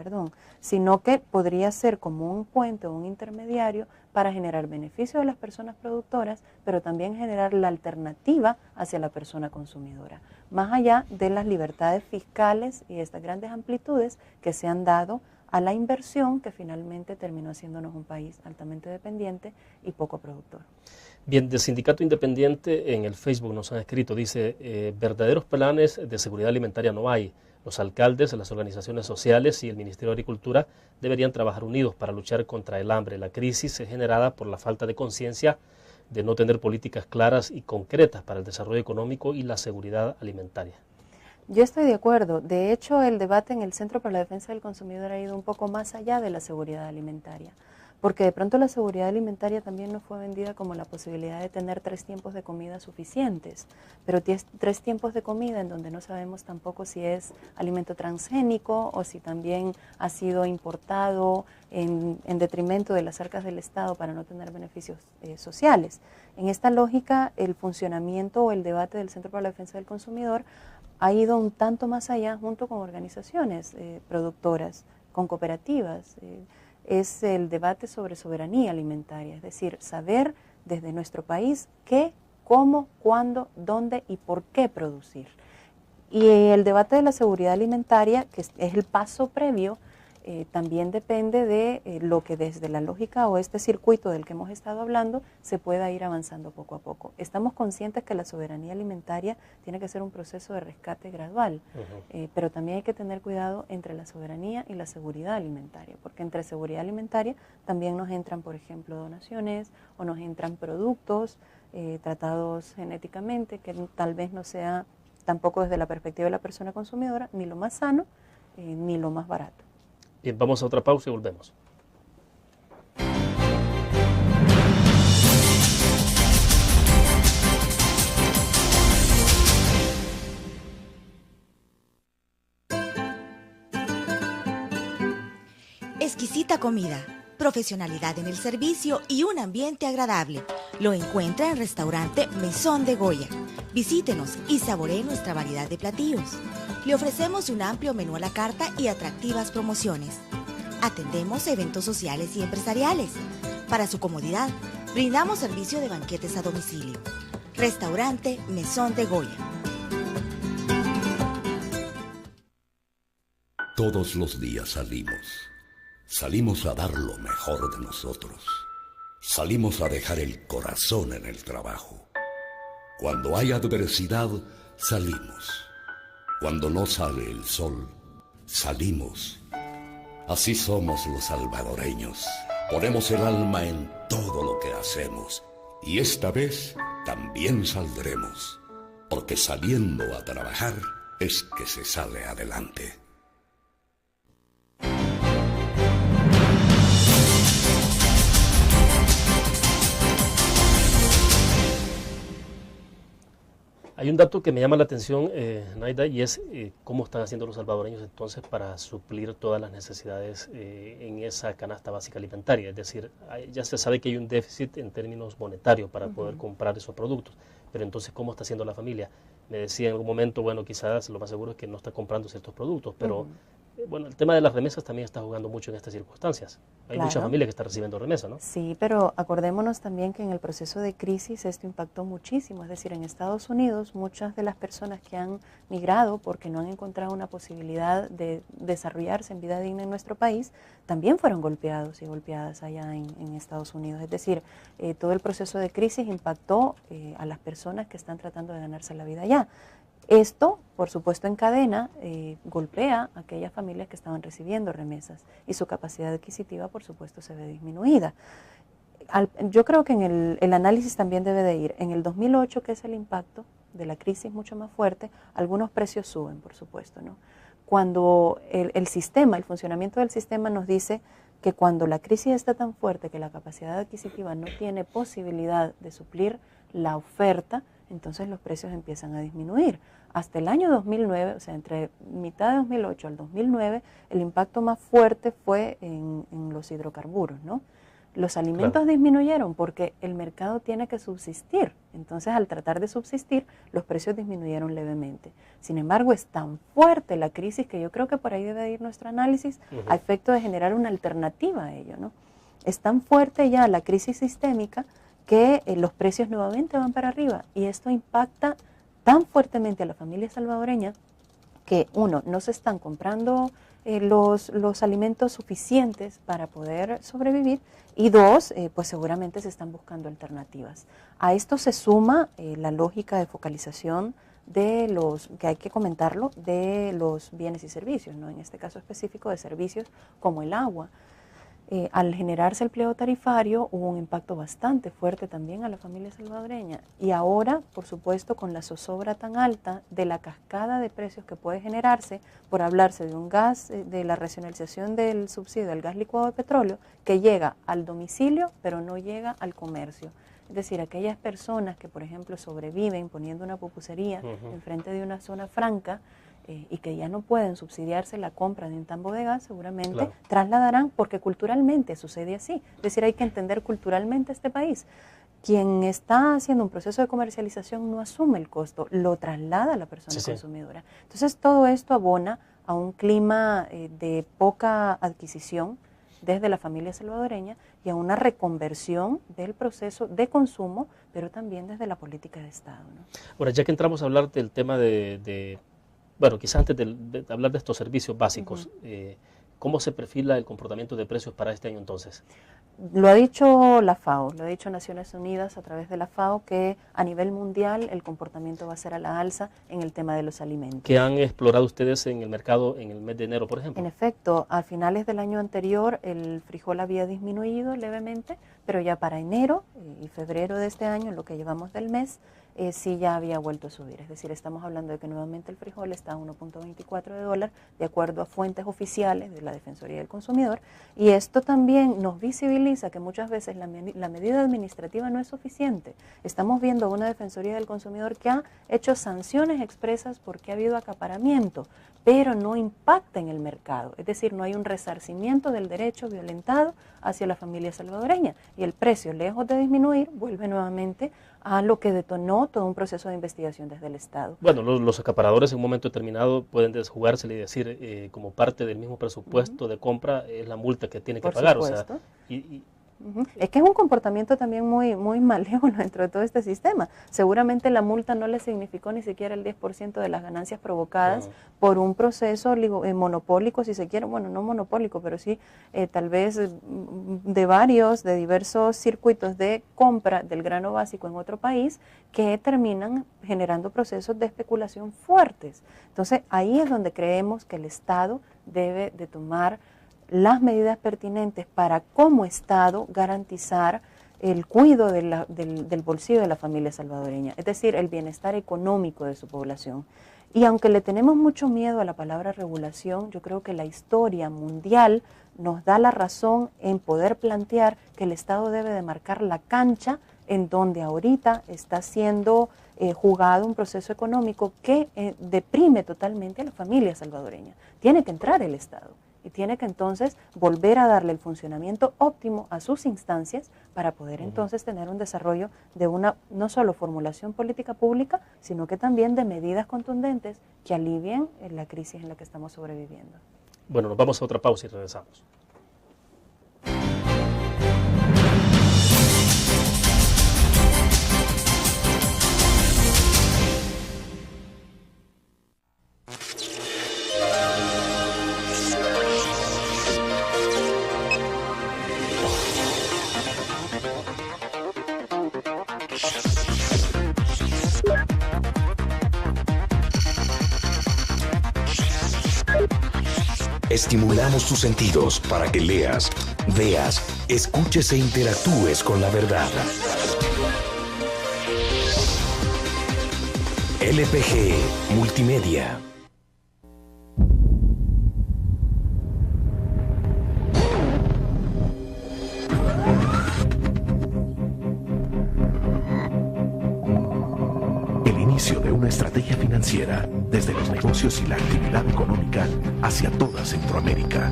sino que podría ser como un puente o un intermediario para generar beneficio de las personas productoras, pero también generar la alternativa hacia la persona consumidora, más allá de las libertades fiscales y estas grandes amplitudes que se han dado a la inversión que finalmente terminó haciéndonos un país altamente dependiente y poco productor. Bien, de Sindicato Independiente en el Facebook nos han escrito, dice, verdaderos planes de seguridad alimentaria no hay. Los alcaldes, las organizaciones sociales y el Ministerio de Agricultura deberían trabajar unidos para luchar contra el hambre. La crisis es generada por la falta de conciencia de no tener políticas claras y concretas para el desarrollo económico y la seguridad alimentaria. Yo estoy de acuerdo. De hecho, el debate en el Centro para la Defensa del Consumidor ha ido un poco más allá de la seguridad alimentaria, porque de pronto la seguridad alimentaria también nos fue vendida como la posibilidad de tener 3 tiempos de comida suficientes, pero 3 tiempos de comida en donde no sabemos tampoco si es alimento transgénico o si también ha sido importado en detrimento de las arcas del Estado para no tener beneficios sociales. En esta lógica, el funcionamiento o el debate del Centro para la Defensa del Consumidor ha ido un tanto más allá junto con organizaciones productoras, con cooperativas. Es el debate sobre soberanía alimentaria, es decir, saber desde nuestro país qué, cómo, cuándo, dónde y por qué producir. Y el debate de la seguridad alimentaria, que es el paso previo, también depende de lo que desde la lógica o este circuito del que hemos estado hablando se pueda ir avanzando poco a poco. Estamos conscientes que la soberanía alimentaria tiene que ser un proceso de rescate gradual, pero también hay que tener cuidado entre la soberanía y la seguridad alimentaria, porque entre seguridad alimentaria también nos entran, por ejemplo, donaciones o nos entran productos tratados genéticamente, que tal vez no sea tampoco desde la perspectiva de la persona consumidora ni lo más sano ni lo más barato. Bien, vamos a otra pausa y volvemos. Exquisita comida, profesionalidad en el servicio y un ambiente agradable. Lo encuentra en Restaurante Mesón de Goya. Visítenos y saboree nuestra variedad de platillos. Le ofrecemos un amplio menú a la carta y atractivas promociones. Atendemos eventos sociales y empresariales. Para su comodidad, brindamos servicio de banquetes a domicilio. Restaurante Mesón de Goya. Todos los días salimos. Salimos a dar lo mejor de nosotros. Salimos a dejar el corazón en el trabajo. Cuando hay adversidad, salimos. Cuando no sale el sol, salimos. Así somos los salvadoreños. Ponemos el alma en todo lo que hacemos. Y esta vez también saldremos. Porque saliendo a trabajar es que se sale adelante. Hay un dato que me llama la atención, Naida, y es cómo están haciendo los salvadoreños entonces para suplir todas las necesidades en esa canasta básica alimentaria. Es decir, ya se sabe que hay un déficit en términos monetarios para poder comprar esos productos, pero entonces, ¿cómo está haciendo la familia? Me decía en algún momento, bueno, quizás lo más seguro es que no está comprando ciertos productos, pero bueno, el tema de las remesas también está jugando mucho en estas circunstancias. Hay mucha familia que está recibiendo remesas, ¿no? Sí, pero acordémonos también que en el proceso de crisis esto impactó muchísimo. Es decir, en Estados Unidos muchas de las personas que han migrado porque no han encontrado una posibilidad de desarrollarse en vida digna en nuestro país, también fueron golpeados y golpeadas allá en Estados Unidos. Es decir, todo el proceso de crisis impactó a las personas que están tratando de ganarse la vida allá. Esto, por supuesto, en cadena, golpea a aquellas familias que estaban recibiendo remesas y su capacidad adquisitiva, por supuesto, se ve disminuida. Yo creo que en el análisis también debe de ir. En el 2008, que es el impacto de la crisis mucho más fuerte, algunos precios suben, por supuesto, ¿no? Cuando el sistema, el funcionamiento del sistema nos dice que cuando la crisis está tan fuerte que la capacidad adquisitiva no tiene posibilidad de suplir la oferta, entonces los precios empiezan a disminuir. Hasta el año 2009, o sea, entre mitad de 2008 al 2009, el impacto más fuerte fue en los hidrocarburos, ¿no? Los alimentos disminuyeron porque el mercado tiene que subsistir. Entonces, al tratar de subsistir, los precios disminuyeron levemente. Sin embargo, es tan fuerte la crisis que yo creo que por ahí debe ir nuestro análisis a efecto de generar una alternativa a ello, ¿no? Es tan fuerte ya la crisis sistémica que los precios nuevamente van para arriba y esto impacta tan fuertemente a la familia salvadoreña que, uno, no se están comprando los alimentos suficientes para poder sobrevivir y dos, pues seguramente se están buscando alternativas. A esto se suma la lógica de focalización de los, que hay que comentarlo, de los bienes y servicios, ¿no? En este caso específico de servicios como el agua. Al generarse el pliego tarifario hubo un impacto bastante fuerte también a la familia salvadoreña y ahora, por supuesto, con la zozobra tan alta de la cascada de precios que puede generarse por hablarse de un gas, de la racionalización del subsidio del gas licuado de petróleo que llega al domicilio pero no llega al comercio. Es decir, aquellas personas que, por ejemplo, sobreviven poniendo una pupusería enfrente de una zona franca, y que ya no pueden subsidiarse la compra de un tambo de gas, seguramente trasladarán, porque culturalmente sucede así. Es decir, hay que entender culturalmente este país. Quien está haciendo un proceso de comercialización no asume el costo, lo traslada a la persona consumidora. Entonces, todo esto abona a un clima de poca adquisición desde la familia salvadoreña y a una reconversión del proceso de consumo, pero también desde la política de Estado, ¿no? Ahora, ya que entramos a hablar del tema bueno, quizás antes de hablar de estos servicios básicos, ¿cómo se perfila el comportamiento de precios para este año entonces? Lo ha dicho la FAO, lo ha dicho Naciones Unidas a través de la FAO, que a nivel mundial el comportamiento va a ser a la alza en el tema de los alimentos. ¿Qué han explorado ustedes en el mercado en el mes de enero, por ejemplo? En efecto, a finales del año anterior el frijol había disminuido levemente, pero ya para enero y febrero de este año, lo que llevamos del mes, sí ya había vuelto a subir. Es decir, estamos hablando de que nuevamente el frijol está a 1.24 de dólar, de acuerdo a fuentes oficiales de la Defensoría del Consumidor, y esto también nos visibiliza que muchas veces la medida administrativa no es suficiente. Estamos viendo una Defensoría del Consumidor que ha hecho sanciones expresas porque ha habido acaparamiento, pero no impacta en el mercado. Es decir, no hay un resarcimiento del derecho violentado hacia la familia salvadoreña, y el precio, lejos de disminuir, vuelve nuevamente a lo que detonó todo un proceso de investigación desde el Estado. Bueno, los acaparadores en un momento determinado pueden desjugársele y decir, como parte del mismo presupuesto de compra, es la multa que tiene que pagar. Supuesto. O sea, Es que es un comportamiento también muy malévolo dentro de todo este sistema. Seguramente la multa no le significó ni siquiera el 10% de las ganancias provocadas por un proceso monopólico, si se quiere, bueno, no monopólico, pero sí tal vez de diversos circuitos de compra del grano básico en otro país que terminan generando procesos de especulación fuertes. Entonces, ahí es donde creemos que el Estado debe de tomar las medidas pertinentes para como Estado garantizar el cuidado del bolsillo de la familia salvadoreña, es decir, el bienestar económico de su población. Y aunque le tenemos mucho miedo a la palabra regulación, yo creo que la historia mundial nos da la razón en poder plantear que el Estado debe de marcar la cancha en donde ahorita está siendo jugado un proceso económico que deprime totalmente a la familia salvadoreña. Tiene que entrar el Estado y tiene que entonces volver a darle el funcionamiento óptimo a sus instancias para poder entonces tener un desarrollo de una no solo formulación política pública, sino que también de medidas contundentes que alivien la crisis en la que estamos sobreviviendo. Bueno, nos vamos a otra pausa y regresamos. Estimulamos tus sentidos para que leas, veas, escuches e interactúes con la verdad. LPG Multimedia. El inicio de una estrategia financiera desde los negocios y la actividad económica hacia toda Centroamérica.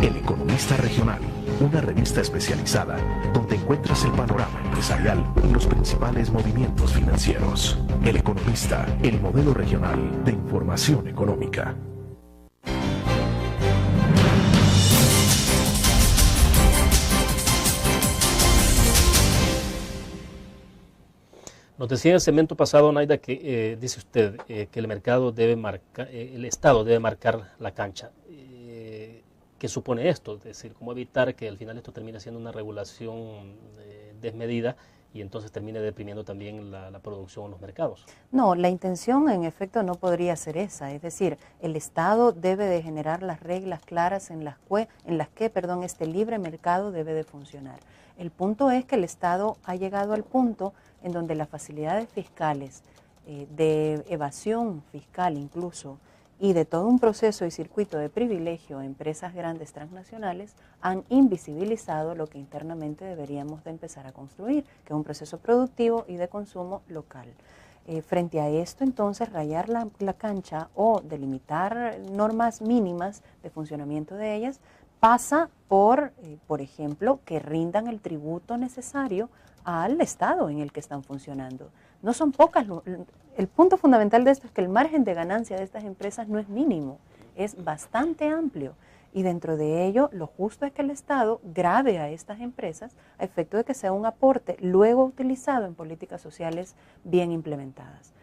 El Economista Regional, una revista especializada donde encuentras el panorama empresarial y los principales movimientos financieros. El Economista, el modelo regional de información económica. Nos decía en el segmento pasado, Naida, que dice usted que el mercado debe marcar, el Estado debe marcar la cancha. ¿Qué supone esto? Es decir, ¿cómo evitar que al final esto termine siendo una regulación desmedida y entonces termine deprimiendo también la producción en los mercados? No, la intención en efecto no podría ser esa, es decir, el Estado debe de generar las reglas claras en las que este libre mercado debe de funcionar. El punto es que el Estado ha llegado al punto en donde las facilidades fiscales, de evasión fiscal incluso, y de todo un proceso y circuito de privilegio a empresas grandes transnacionales han invisibilizado lo que internamente deberíamos de empezar a construir, que es un proceso productivo y de consumo local. Frente a esto, entonces, rayar la cancha o delimitar normas mínimas de funcionamiento de ellas pasa por ejemplo, que rindan el tributo necesario al Estado en el que están funcionando. No son pocas, el punto fundamental de esto es que el margen de ganancia de estas empresas no es mínimo, es bastante amplio. Y dentro de ello, lo justo es que el Estado grave a estas empresas a efecto de que sea un aporte luego utilizado en políticas sociales bien implementadas.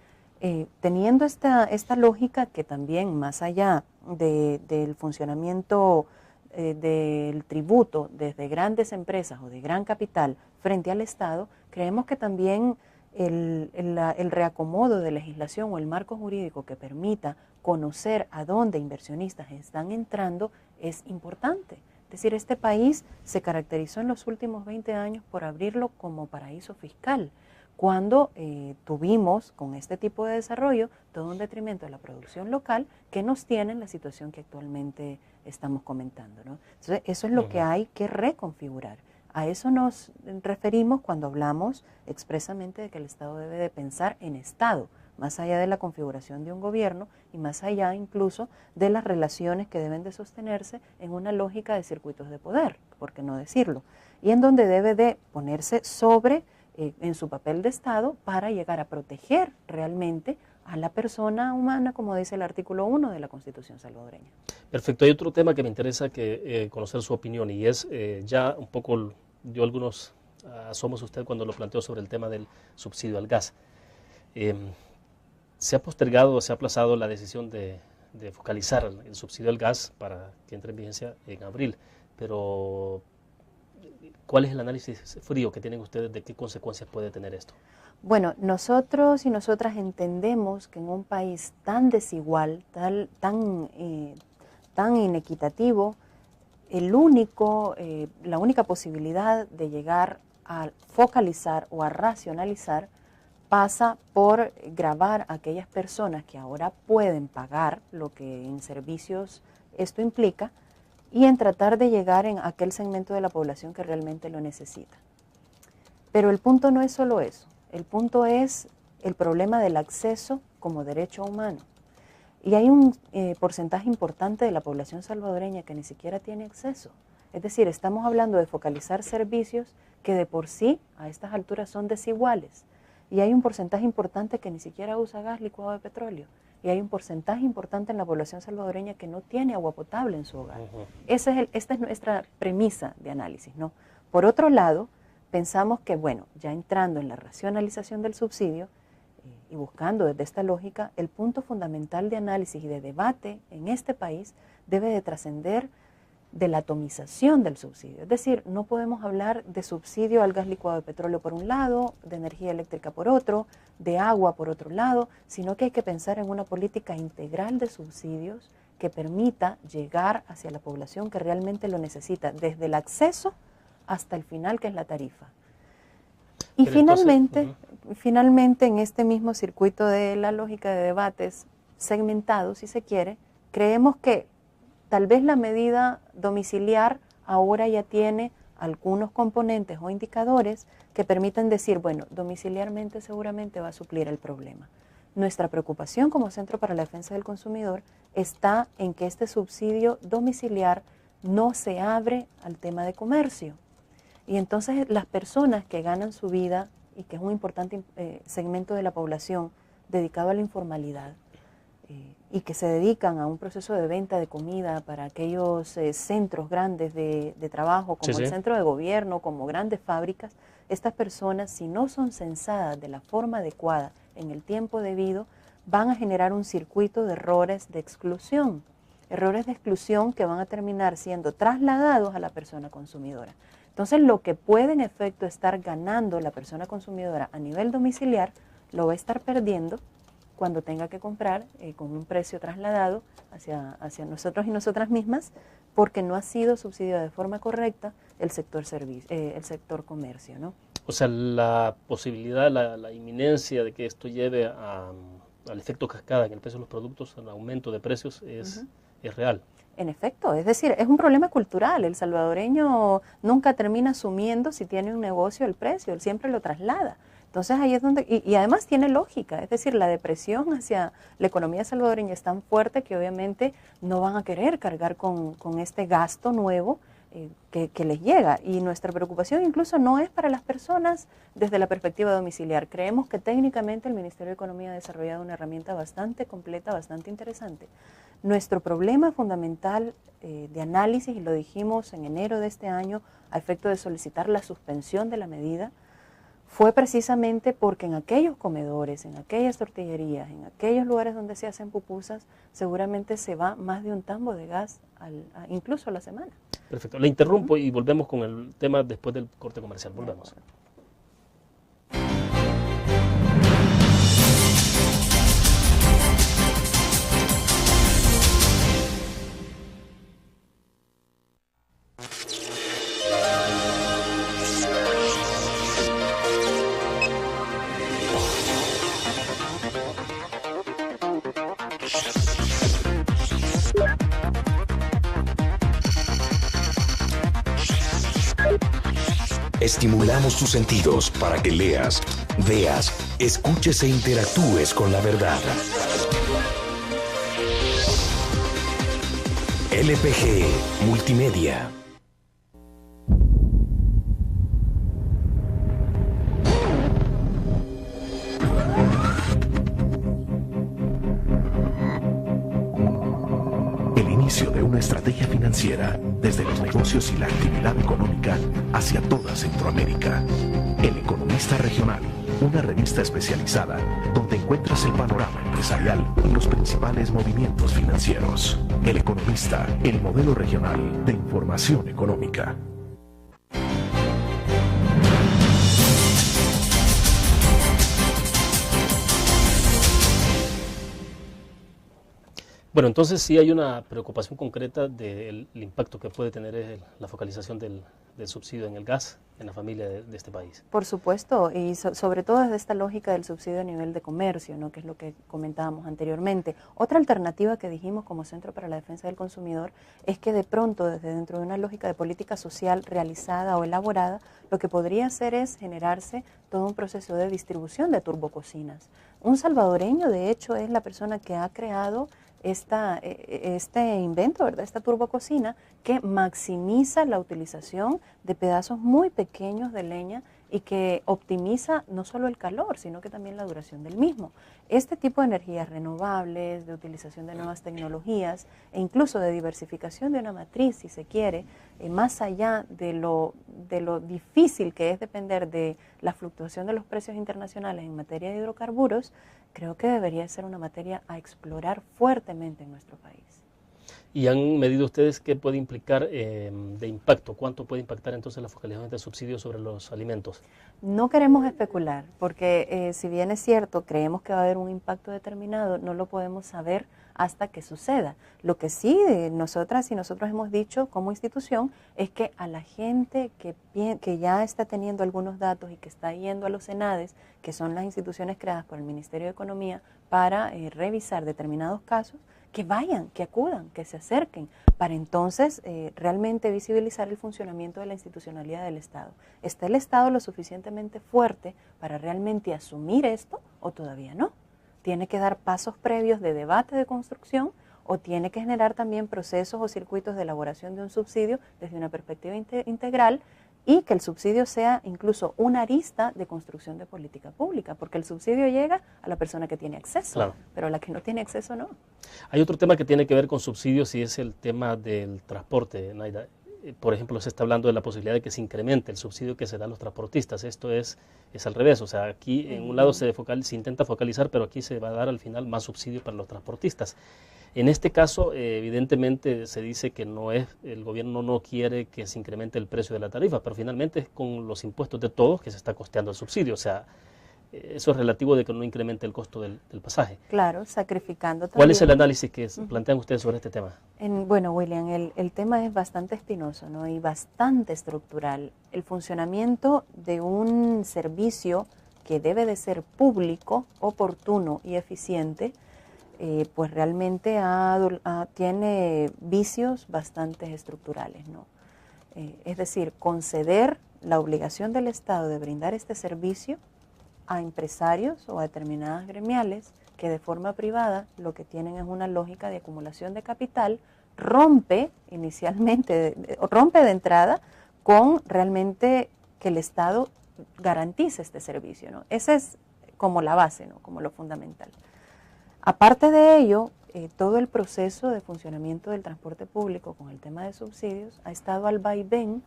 Teniendo esta lógica que también, más allá del funcionamiento del tributo desde grandes empresas o de gran capital frente al Estado, creemos que también el reacomodo de legislación o el marco jurídico que permita conocer a dónde inversionistas están entrando es importante. Es decir, este país se caracterizó en los últimos 20 años por abrirlo como paraíso fiscal, cuando tuvimos con este tipo de desarrollo todo un detrimento de la producción local que nos tiene en la situación que actualmente estamos comentando, ¿no? Entonces, eso es lo que hay que reconfigurar. A eso nos referimos cuando hablamos expresamente de que el Estado debe de pensar en Estado, más allá de la configuración de un gobierno y más allá incluso de las relaciones que deben de sostenerse en una lógica de circuitos de poder, por qué no decirlo, y en donde debe de ponerse en su papel de Estado para llegar a proteger realmente a la persona humana, como dice el artículo 1 de la Constitución salvadoreña. Perfecto. Hay otro tema que me interesa conocer su opinión y es ya un poco, dio algunos asomos usted cuando lo planteó sobre el tema del subsidio al gas. Se ha postergado, se ha aplazado la decisión de focalizar el subsidio al gas para que entre en vigencia en abril, pero ¿cuál es el análisis frío que tienen ustedes de qué consecuencias puede tener esto? Bueno, nosotros y nosotras entendemos que en un país tan desigual, tan inequitativo, la única posibilidad de llegar a focalizar o a racionalizar pasa por gravar a aquellas personas que ahora pueden pagar lo que en servicios esto implica y en tratar de llegar en aquel segmento de la población que realmente lo necesita. Pero el punto no es solo eso, el punto es el problema del acceso como derecho humano. Y hay un porcentaje importante de la población salvadoreña que ni siquiera tiene acceso. Es decir, estamos hablando de focalizar servicios que de por sí a estas alturas son desiguales. Y hay un porcentaje importante que ni siquiera usa gas licuado de petróleo. Y hay un porcentaje importante en la población salvadoreña que no tiene agua potable en su hogar. Esta es nuestra premisa de análisis, ¿no? Por otro lado, pensamos que, bueno, ya entrando en la racionalización del subsidio y buscando desde esta lógica, el punto fundamental de análisis y de debate en este país debe de trascender de la atomización del subsidio. Es decir, no podemos hablar de subsidio al gas licuado de petróleo por un lado, de energía eléctrica por otro, de agua por otro lado, sino que hay que pensar en una política integral de subsidios que permita llegar hacia la población que realmente lo necesita, desde el acceso hasta el final, que es la tarifa. Y finalmente, en este mismo circuito de la lógica de debates segmentados, si se quiere, creemos que tal vez la medida domiciliar ahora ya tiene algunos componentes o indicadores que permiten decir, bueno, domiciliarmente seguramente va a suplir el problema. Nuestra preocupación como Centro para la Defensa del Consumidor está en que este subsidio domiciliar no se abre al tema de comercio. Y entonces las personas que ganan su vida y que es un importante segmento de la población dedicado a la informalidad y que se dedican a un proceso de venta de comida para aquellos centros grandes de trabajo como el centro de gobierno, como grandes fábricas, estas personas, si no son censadas de la forma adecuada en el tiempo debido, van a generar un circuito de errores de exclusión que van a terminar siendo trasladados a la persona consumidora. Entonces, lo que puede en efecto estar ganando la persona consumidora a nivel domiciliar, lo va a estar perdiendo cuando tenga que comprar con un precio trasladado hacia nosotros y nosotras mismas, porque no ha sido subsidiado de forma correcta el sector comercio, ¿no? O sea, la posibilidad, la inminencia de que esto lleve al efecto cascada en el precio de los productos, al aumento de precios, es real. En efecto, es decir, es un problema cultural. El salvadoreño nunca termina asumiendo si tiene un negocio el precio, él siempre lo traslada. Entonces ahí es donde, y además tiene lógica, es decir, la depresión hacia la economía salvadoreña es tan fuerte que obviamente no van a querer cargar con este gasto nuevo que les llega. Y nuestra preocupación incluso no es para las personas desde la perspectiva domiciliar. Creemos que técnicamente el Ministerio de Economía ha desarrollado una herramienta bastante completa, bastante interesante. Nuestro problema fundamental de análisis, y lo dijimos en enero de este año, a efecto de solicitar la suspensión de la medida, fue precisamente porque en aquellos comedores, en aquellas tortillerías, en aquellos lugares donde se hacen pupusas, seguramente se va más de un tambo de gas incluso a la semana. Perfecto. Le interrumpo y volvemos con el tema después del corte comercial. Volvemos. Estimulamos tus sentidos para que leas, veas, escuches e interactúes con la verdad. LPG Multimedia. El inicio de una estrategia financiera desde los negocios y la actividad económica hacia toda Centroamérica. El Economista Regional, una revista especializada donde encuentras el panorama empresarial y los principales movimientos financieros. El Economista, el modelo regional de información económica. Bueno, entonces sí hay una preocupación concreta del impacto que puede tener la focalización del subsidio en el gas en la familia de este país. Por supuesto, y sobre todo desde esta lógica del subsidio a nivel de comercio, ¿no? Que es lo que comentábamos anteriormente. Otra alternativa que dijimos como Centro para la Defensa del Consumidor es que de pronto, desde dentro de una lógica de política social realizada o elaborada, lo que podría hacer es generarse todo un proceso de distribución de turbococinas. Un salvadoreño, de hecho, es la persona que ha creado este invento, ¿verdad? Esta turbococina que maximiza la utilización de pedazos muy pequeños de leña y que optimiza no solo el calor, sino que también la duración del mismo. Este tipo de energías renovables, de utilización de nuevas tecnologías e incluso de diversificación de una matriz, si se quiere, más allá de lo difícil que es depender de la fluctuación de los precios internacionales en materia de hidrocarburos, creo que debería ser una materia a explorar fuertemente en nuestro país. ¿Y han medido ustedes qué puede implicar de impacto? ¿Cuánto puede impactar entonces la focalización de subsidios sobre los alimentos? No queremos especular, porque si bien es cierto, creemos que va a haber un impacto determinado, no lo podemos saber hasta que suceda. Lo que sí nosotras y nosotros hemos dicho como institución es que a la gente que ya está teniendo algunos datos y que está yendo a los ENADES, que son las instituciones creadas por el Ministerio de Economía para revisar determinados casos, que vayan, que acudan, que se acerquen, para entonces realmente visibilizar el funcionamiento de la institucionalidad del Estado. ¿Está el Estado lo suficientemente fuerte para realmente asumir esto o todavía no? ¿Tiene que dar pasos previos de debate de construcción o tiene que generar también procesos o circuitos de elaboración de un subsidio desde una perspectiva integral y que el subsidio sea incluso una arista de construcción de política pública? Porque el subsidio llega a la persona que tiene acceso, claro, pero la que no tiene acceso no. Hay otro tema que tiene que ver con subsidios y es el tema del transporte, Naida. Por ejemplo, se está hablando de la posibilidad de que se incremente el subsidio que se da a los transportistas. Esto es al revés, o sea, aquí en un lado se intenta focalizar, pero aquí se va a dar al final más subsidio para los transportistas. En este caso, evidentemente se dice que el gobierno no quiere que se incremente el precio de la tarifa, pero finalmente es con los impuestos de todos que se está costeando el subsidio, o sea, eso es relativo de que no incremente el costo del pasaje. Claro, sacrificando también. ¿Cuál es el análisis que plantean ustedes sobre este tema? Bueno, William, el tema es bastante espinoso, ¿no? Y bastante estructural. El funcionamiento de un servicio que debe de ser público, oportuno y eficiente, pues realmente tiene vicios bastante estructurales, ¿no? Es decir, conceder la obligación del Estado de brindar este servicio a empresarios o a determinadas gremiales que de forma privada lo que tienen es una lógica de acumulación de capital, rompe de entrada con realmente que el Estado garantice este servicio, ¿no? Esa es como la base, ¿no? Como lo fundamental. Aparte de ello, todo el proceso de funcionamiento del transporte público con el tema de subsidios ha estado al vaivén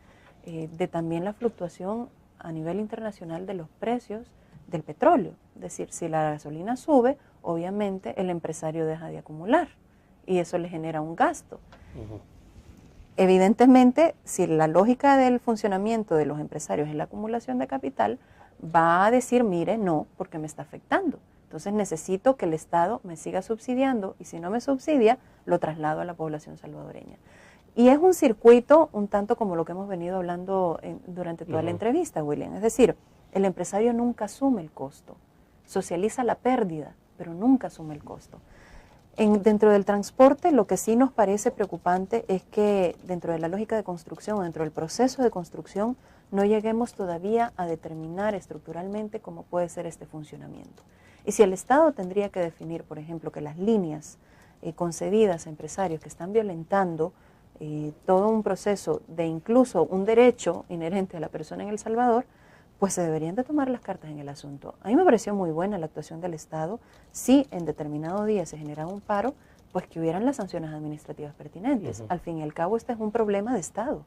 de también la fluctuación a nivel internacional de los precios del petróleo. Es decir, si la gasolina sube, obviamente el empresario deja de acumular y eso le genera un gasto. Evidentemente, si la lógica del funcionamiento de los empresarios es la acumulación de capital, va a decir, mire, no, porque me está afectando. Entonces necesito que el Estado me siga subsidiando y si no me subsidia, lo traslado a la población salvadoreña. Y es un circuito un tanto como lo que hemos venido hablando durante toda la entrevista, William. Es decir, el empresario nunca asume el costo, socializa la pérdida, pero nunca asume el costo. Dentro del transporte, lo que sí nos parece preocupante es que dentro de la lógica de construcción, dentro del proceso de construcción, no lleguemos todavía a determinar estructuralmente cómo puede ser este funcionamiento. Y si el Estado tendría que definir, por ejemplo, que las líneas concedidas a empresarios que están violentando todo un proceso de incluso un derecho inherente a la persona en El Salvador, pues se deberían de tomar las cartas en el asunto. A mí me pareció muy buena la actuación del Estado. Si en determinado día se generaba un paro, pues que hubieran las sanciones administrativas pertinentes. Al fin y al cabo, este es un problema de Estado,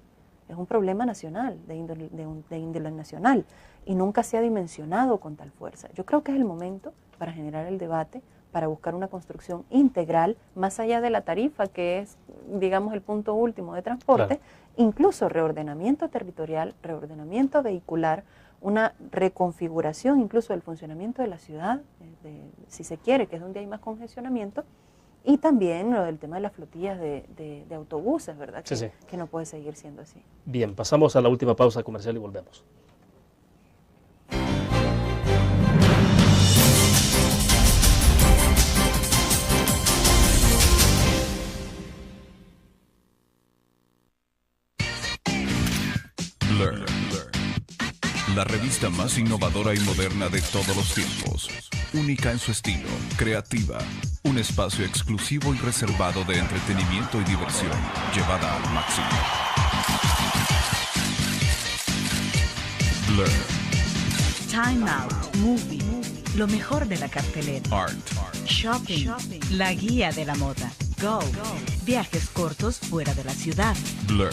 es un problema nacional, de índole nacional, y nunca se ha dimensionado con tal fuerza. Yo creo que es el momento para generar el debate, para buscar una construcción integral, más allá de la tarifa, que es, digamos, el punto último de transporte, incluso reordenamiento territorial, reordenamiento vehicular, una reconfiguración incluso del funcionamiento de la ciudad, si se quiere, que es donde hay más congestionamiento, Y también lo del tema de las flotillas de autobuses, ¿verdad? Sí, sí. Que no puede seguir siendo así. Bien, pasamos a la última pausa comercial y volvemos. Learn. La revista más innovadora y moderna de todos los tiempos. Única en su estilo, creativa. Un espacio exclusivo y reservado de entretenimiento y diversión, llevada al máximo. Learn. Time Out, Movie, lo mejor de la cartelera. Art. Shopping, la guía de la moda. Go, viajes cortos fuera de la ciudad. Blur.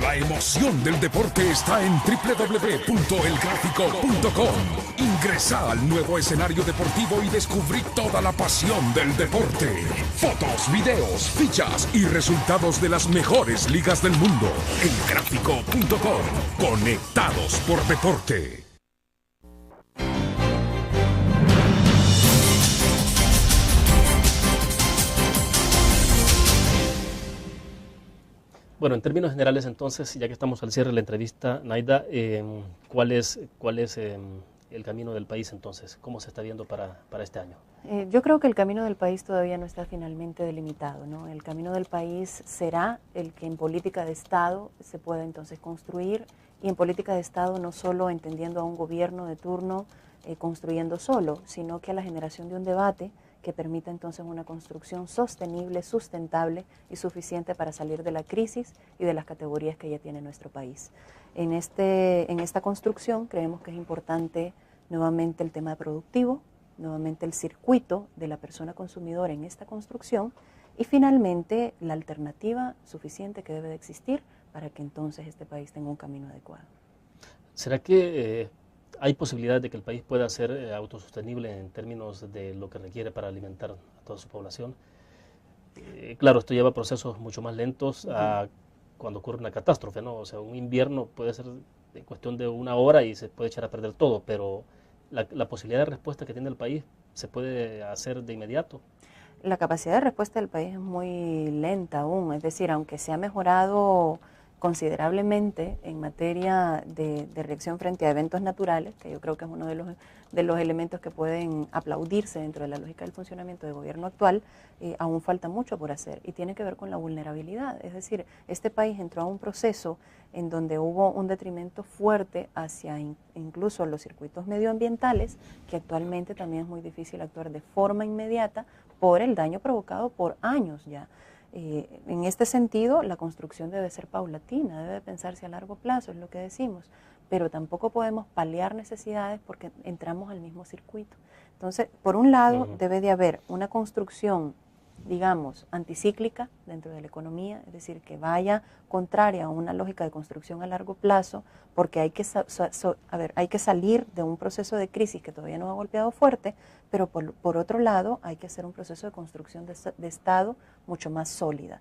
La emoción del deporte está en www.elgráfico.com. Ingresa al nuevo escenario deportivo y descubrí toda la pasión del deporte. Fotos, videos, fichas y resultados de las mejores ligas del mundo. Elgráfico.com. Conectados por deporte. Bueno, en términos generales entonces, ya que estamos al cierre de la entrevista, Naida, ¿cuál es el camino del país entonces? ¿Cómo se está viendo para este año? Yo creo que el camino del país todavía no está finalmente delimitado, ¿no? El camino del país será el que en política de Estado se pueda entonces construir, y en política de Estado no solo entendiendo a un gobierno de turno construyendo solo, sino que a la generación de un debate que permita entonces una construcción sostenible, sustentable y suficiente para salir de la crisis y de las categorías que ya tiene nuestro país. En esta construcción creemos que es importante nuevamente el tema productivo, nuevamente el circuito de la persona consumidora en esta construcción, y finalmente la alternativa suficiente que debe de existir para que entonces este país tenga un camino adecuado. ¿Será que hay posibilidades de que el país pueda ser autosostenible en términos de lo que requiere para alimentar a toda su población? Claro, esto lleva procesos mucho más lentos a cuando ocurre una catástrofe, ¿no? O sea, un invierno puede ser en cuestión de una hora y se puede echar a perder todo, pero la posibilidad de respuesta que tiene el país se puede hacer de inmediato. La capacidad de respuesta del país es muy lenta aún, es decir, aunque se ha mejorado considerablemente en materia de reacción frente a eventos naturales, que yo creo que es uno de los elementos que pueden aplaudirse dentro de la lógica del funcionamiento del gobierno actual, aún falta mucho por hacer y tiene que ver con la vulnerabilidad. Es decir, este país entró a un proceso en donde hubo un detrimento fuerte hacia incluso los circuitos medioambientales, que actualmente también es muy difícil actuar de forma inmediata por el daño provocado por años ya. En este sentido, la construcción debe ser paulatina, debe pensarse a largo plazo, es lo que decimos, pero tampoco podemos paliar necesidades porque entramos al mismo circuito. Entonces, por un lado, debe de haber una construcción, digamos, anticíclica dentro de la economía, es decir, que vaya contraria a una lógica de construcción a largo plazo, porque hay que salir de un proceso de crisis que todavía nos ha golpeado fuerte, pero por otro lado hay que hacer un proceso de construcción de Estado mucho más sólida.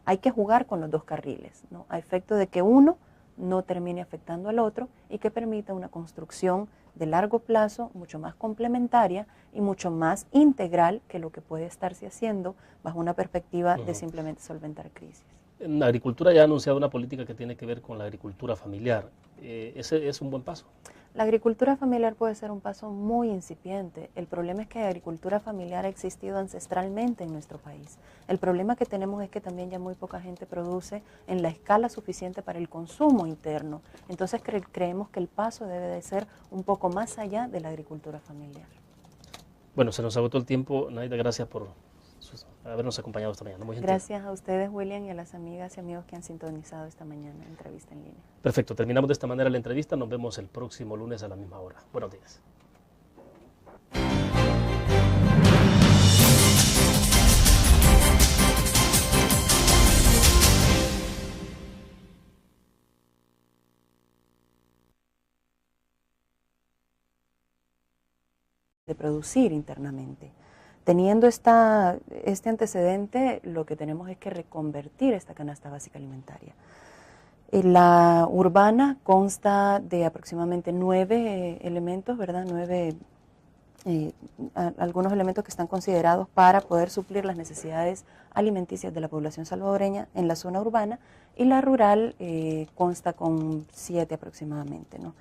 Hay que jugar con los dos carriles, ¿no? A efecto de que uno no termine afectando al otro y que permita una construcción de largo plazo mucho más complementaria y mucho más integral que lo que puede estarse haciendo bajo una perspectiva de simplemente solventar crisis. La agricultura ya ha anunciado una política que tiene que ver con la agricultura familiar. ¿Ese es un buen paso? La agricultura familiar puede ser un paso muy incipiente. El problema es que la agricultura familiar ha existido ancestralmente en nuestro país. El problema que tenemos es que también ya muy poca gente produce en la escala suficiente para el consumo interno. Entonces creemos que el paso debe de ser un poco más allá de la agricultura familiar. Bueno, se nos agotó el tiempo. Naida, gracias por habernos acompañado esta mañana. Muy gentil. Gracias a ustedes, William, y a las amigas y amigos que han sintonizado esta mañana entrevista en línea. Perfecto, terminamos de esta manera la entrevista. Nos vemos el próximo lunes a la misma hora. Buenos días. De producir internamente. Teniendo este antecedente, lo que tenemos es que reconvertir esta canasta básica alimentaria. La urbana consta de aproximadamente 9 elementos, ¿verdad? Algunos elementos que están considerados para poder suplir las necesidades alimenticias de la población salvadoreña en la zona urbana, y la rural consta con 7 aproximadamente, ¿no?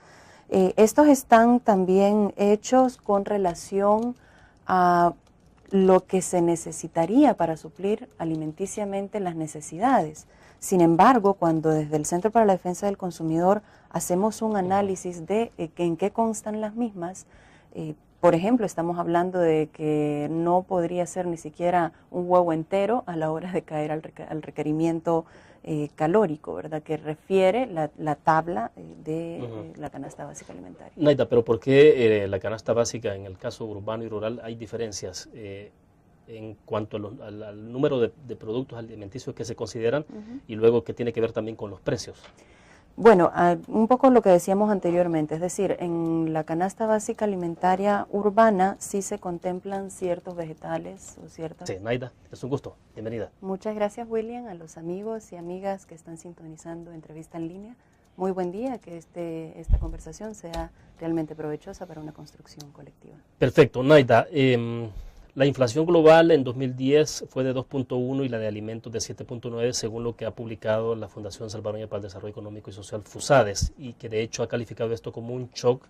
Estos están también hechos con relación a lo que se necesitaría para suplir alimenticiamente las necesidades. Sin embargo, cuando desde el Centro para la Defensa del Consumidor hacemos un análisis de en qué constan las mismas, por ejemplo, estamos hablando de que no podría ser ni siquiera un huevo entero a la hora de caer al requerimiento calórico, ¿verdad? Que refiere la tabla de la canasta básica alimentaria. Naida, pero ¿por qué la canasta básica en el caso urbano y rural hay diferencias en cuanto al número de productos alimenticios que se consideran y luego que tiene que ver también con los precios? Bueno, un poco lo que decíamos anteriormente, es decir, en la canasta básica alimentaria urbana sí se contemplan ciertos vegetales o ciertas... Sí, Naida, es un gusto, bienvenida. Muchas gracias, William, a los amigos y amigas que están sintonizando Entrevista en Línea. Muy buen día, que esta conversación sea realmente provechosa para una construcción colectiva. Perfecto, Naida. La inflación global en 2010 fue de 2.1 y la de alimentos de 7.9, según lo que ha publicado la Fundación Salvadoreña para el Desarrollo Económico y Social, FUSADES, y que de hecho ha calificado esto como un shock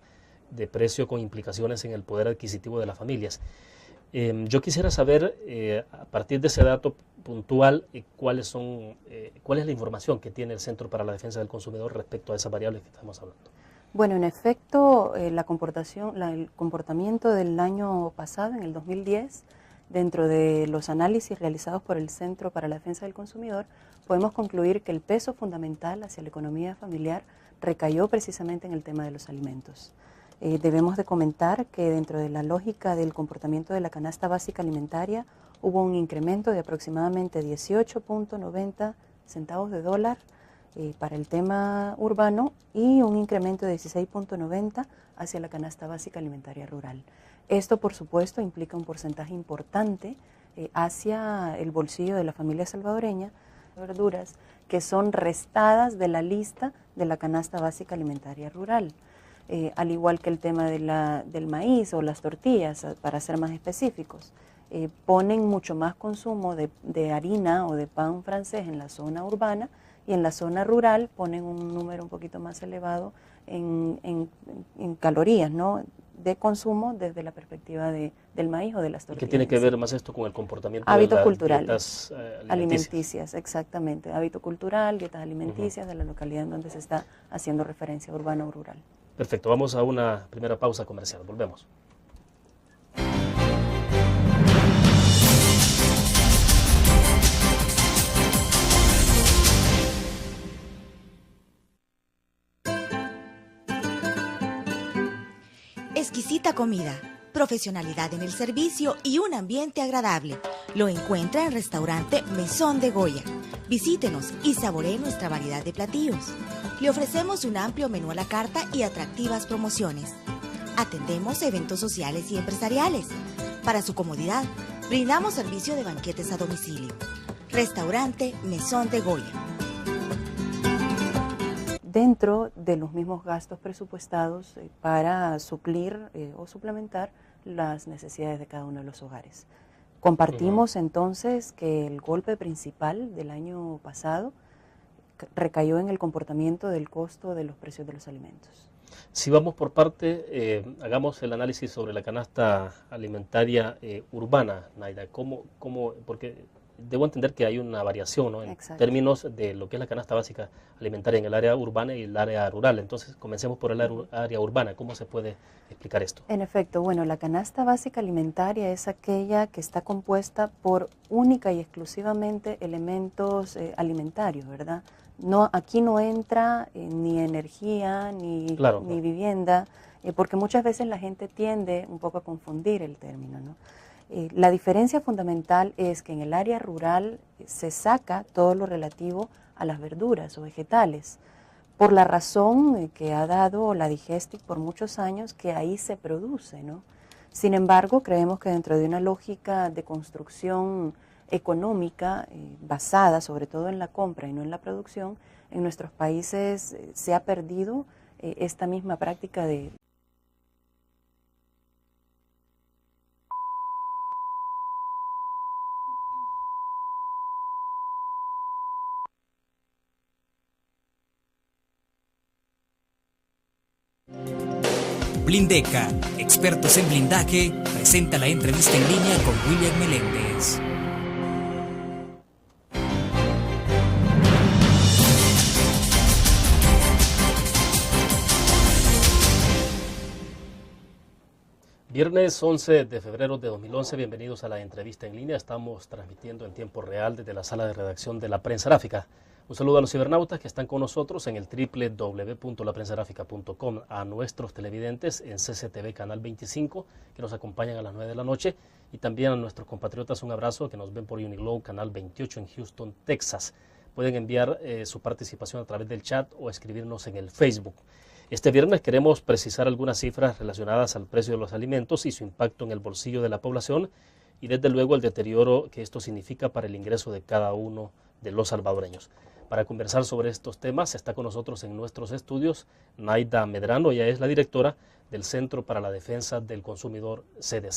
de precio con implicaciones en el poder adquisitivo de las familias. Yo quisiera saber, a partir de ese dato puntual, cuál es la información que tiene el Centro para la Defensa del Consumidor respecto a esas variables que estamos hablando. Bueno, en efecto, el comportamiento del año pasado, en el 2010, dentro de los análisis realizados por el Centro para la Defensa del Consumidor, podemos concluir que el peso fundamental hacia la economía familiar recayó precisamente en el tema de los alimentos. Debemos de comentar que dentro de la lógica del comportamiento de la canasta básica alimentaria hubo un incremento de aproximadamente 18.90 centavos de dólar para el tema urbano y un incremento de 16.90 hacia la canasta básica alimentaria rural. Esto, por supuesto, implica un porcentaje importante hacia el bolsillo de la familia salvadoreña, verduras que son restadas de la lista de la canasta básica alimentaria rural. Al igual que el tema del maíz o las tortillas, para ser más específicos, ponen mucho más consumo de harina o de pan francés en la zona urbana, y en la zona rural ponen un número un poquito más elevado en calorías, ¿no?, de consumo desde la perspectiva del maíz o de las tortillas. ¿Qué tiene que ver más esto con el comportamiento hábitos de las culturales, dietas alimenticias? Exactamente, hábito cultural, dietas alimenticias de la localidad en donde se está haciendo referencia, urbana o rural. Perfecto, vamos a una primera pausa comercial, volvemos. Exquisita comida, profesionalidad en el servicio y un ambiente agradable. Lo encuentra en Restaurante Mesón de Goya. Visítenos y saboree nuestra variedad de platillos. Le ofrecemos un amplio menú a la carta y atractivas promociones. Atendemos eventos sociales y empresariales. Para su comodidad, brindamos servicio de banquetes a domicilio. Restaurante Mesón de Goya. Dentro de los mismos gastos presupuestados para suplir o suplementar las necesidades de cada uno de los hogares. Compartimos entonces que el golpe principal del año pasado recayó en el comportamiento del costo de los precios de los alimentos. Si vamos por parte, hagamos el análisis sobre la canasta alimentaria urbana, Naida. Porque debo entender que hay una variación, ¿no?, en términos de lo que es la canasta básica alimentaria en el área urbana y el área rural. Entonces, comencemos por el área urbana. ¿Cómo se puede explicar esto? En efecto, bueno, la canasta básica alimentaria es aquella que está compuesta por única y exclusivamente elementos alimentarios, ¿verdad? Aquí no entra ni energía ni vivienda, porque muchas veces la gente tiende un poco a confundir el término, ¿no? La diferencia fundamental es que en el área rural se saca todo lo relativo a las verduras o vegetales, por la razón que ha dado la Digestic por muchos años, que ahí se produce, ¿no? Sin embargo, creemos que dentro de una lógica de construcción económica basada sobre todo en la compra y no en la producción, en nuestros países se ha perdido esta misma práctica de... Blindeca, expertos en blindaje, presenta la entrevista en línea con William Meléndez. Viernes 11 de febrero de 2011, bienvenidos a la entrevista en línea. Estamos transmitiendo en tiempo real desde la sala de redacción de La Prensa Gráfica. Un saludo a los cibernautas que están con nosotros en el www.laprensagráfica.com, a nuestros televidentes en CCTV Canal 25 que nos acompañan a las 9 de la noche y también a nuestros compatriotas un abrazo que nos ven por Uniglow Canal 28 en Houston, Texas. Pueden enviar su participación a través del chat o escribirnos en el Facebook. Este viernes queremos precisar algunas cifras relacionadas al precio de los alimentos y su impacto en el bolsillo de la población y desde luego el deterioro que esto significa para el ingreso de cada uno de los salvadoreños. Para conversar sobre estos temas está con nosotros en nuestros estudios Naida Medrano, ella es la directora del Centro para la Defensa del Consumidor CDC.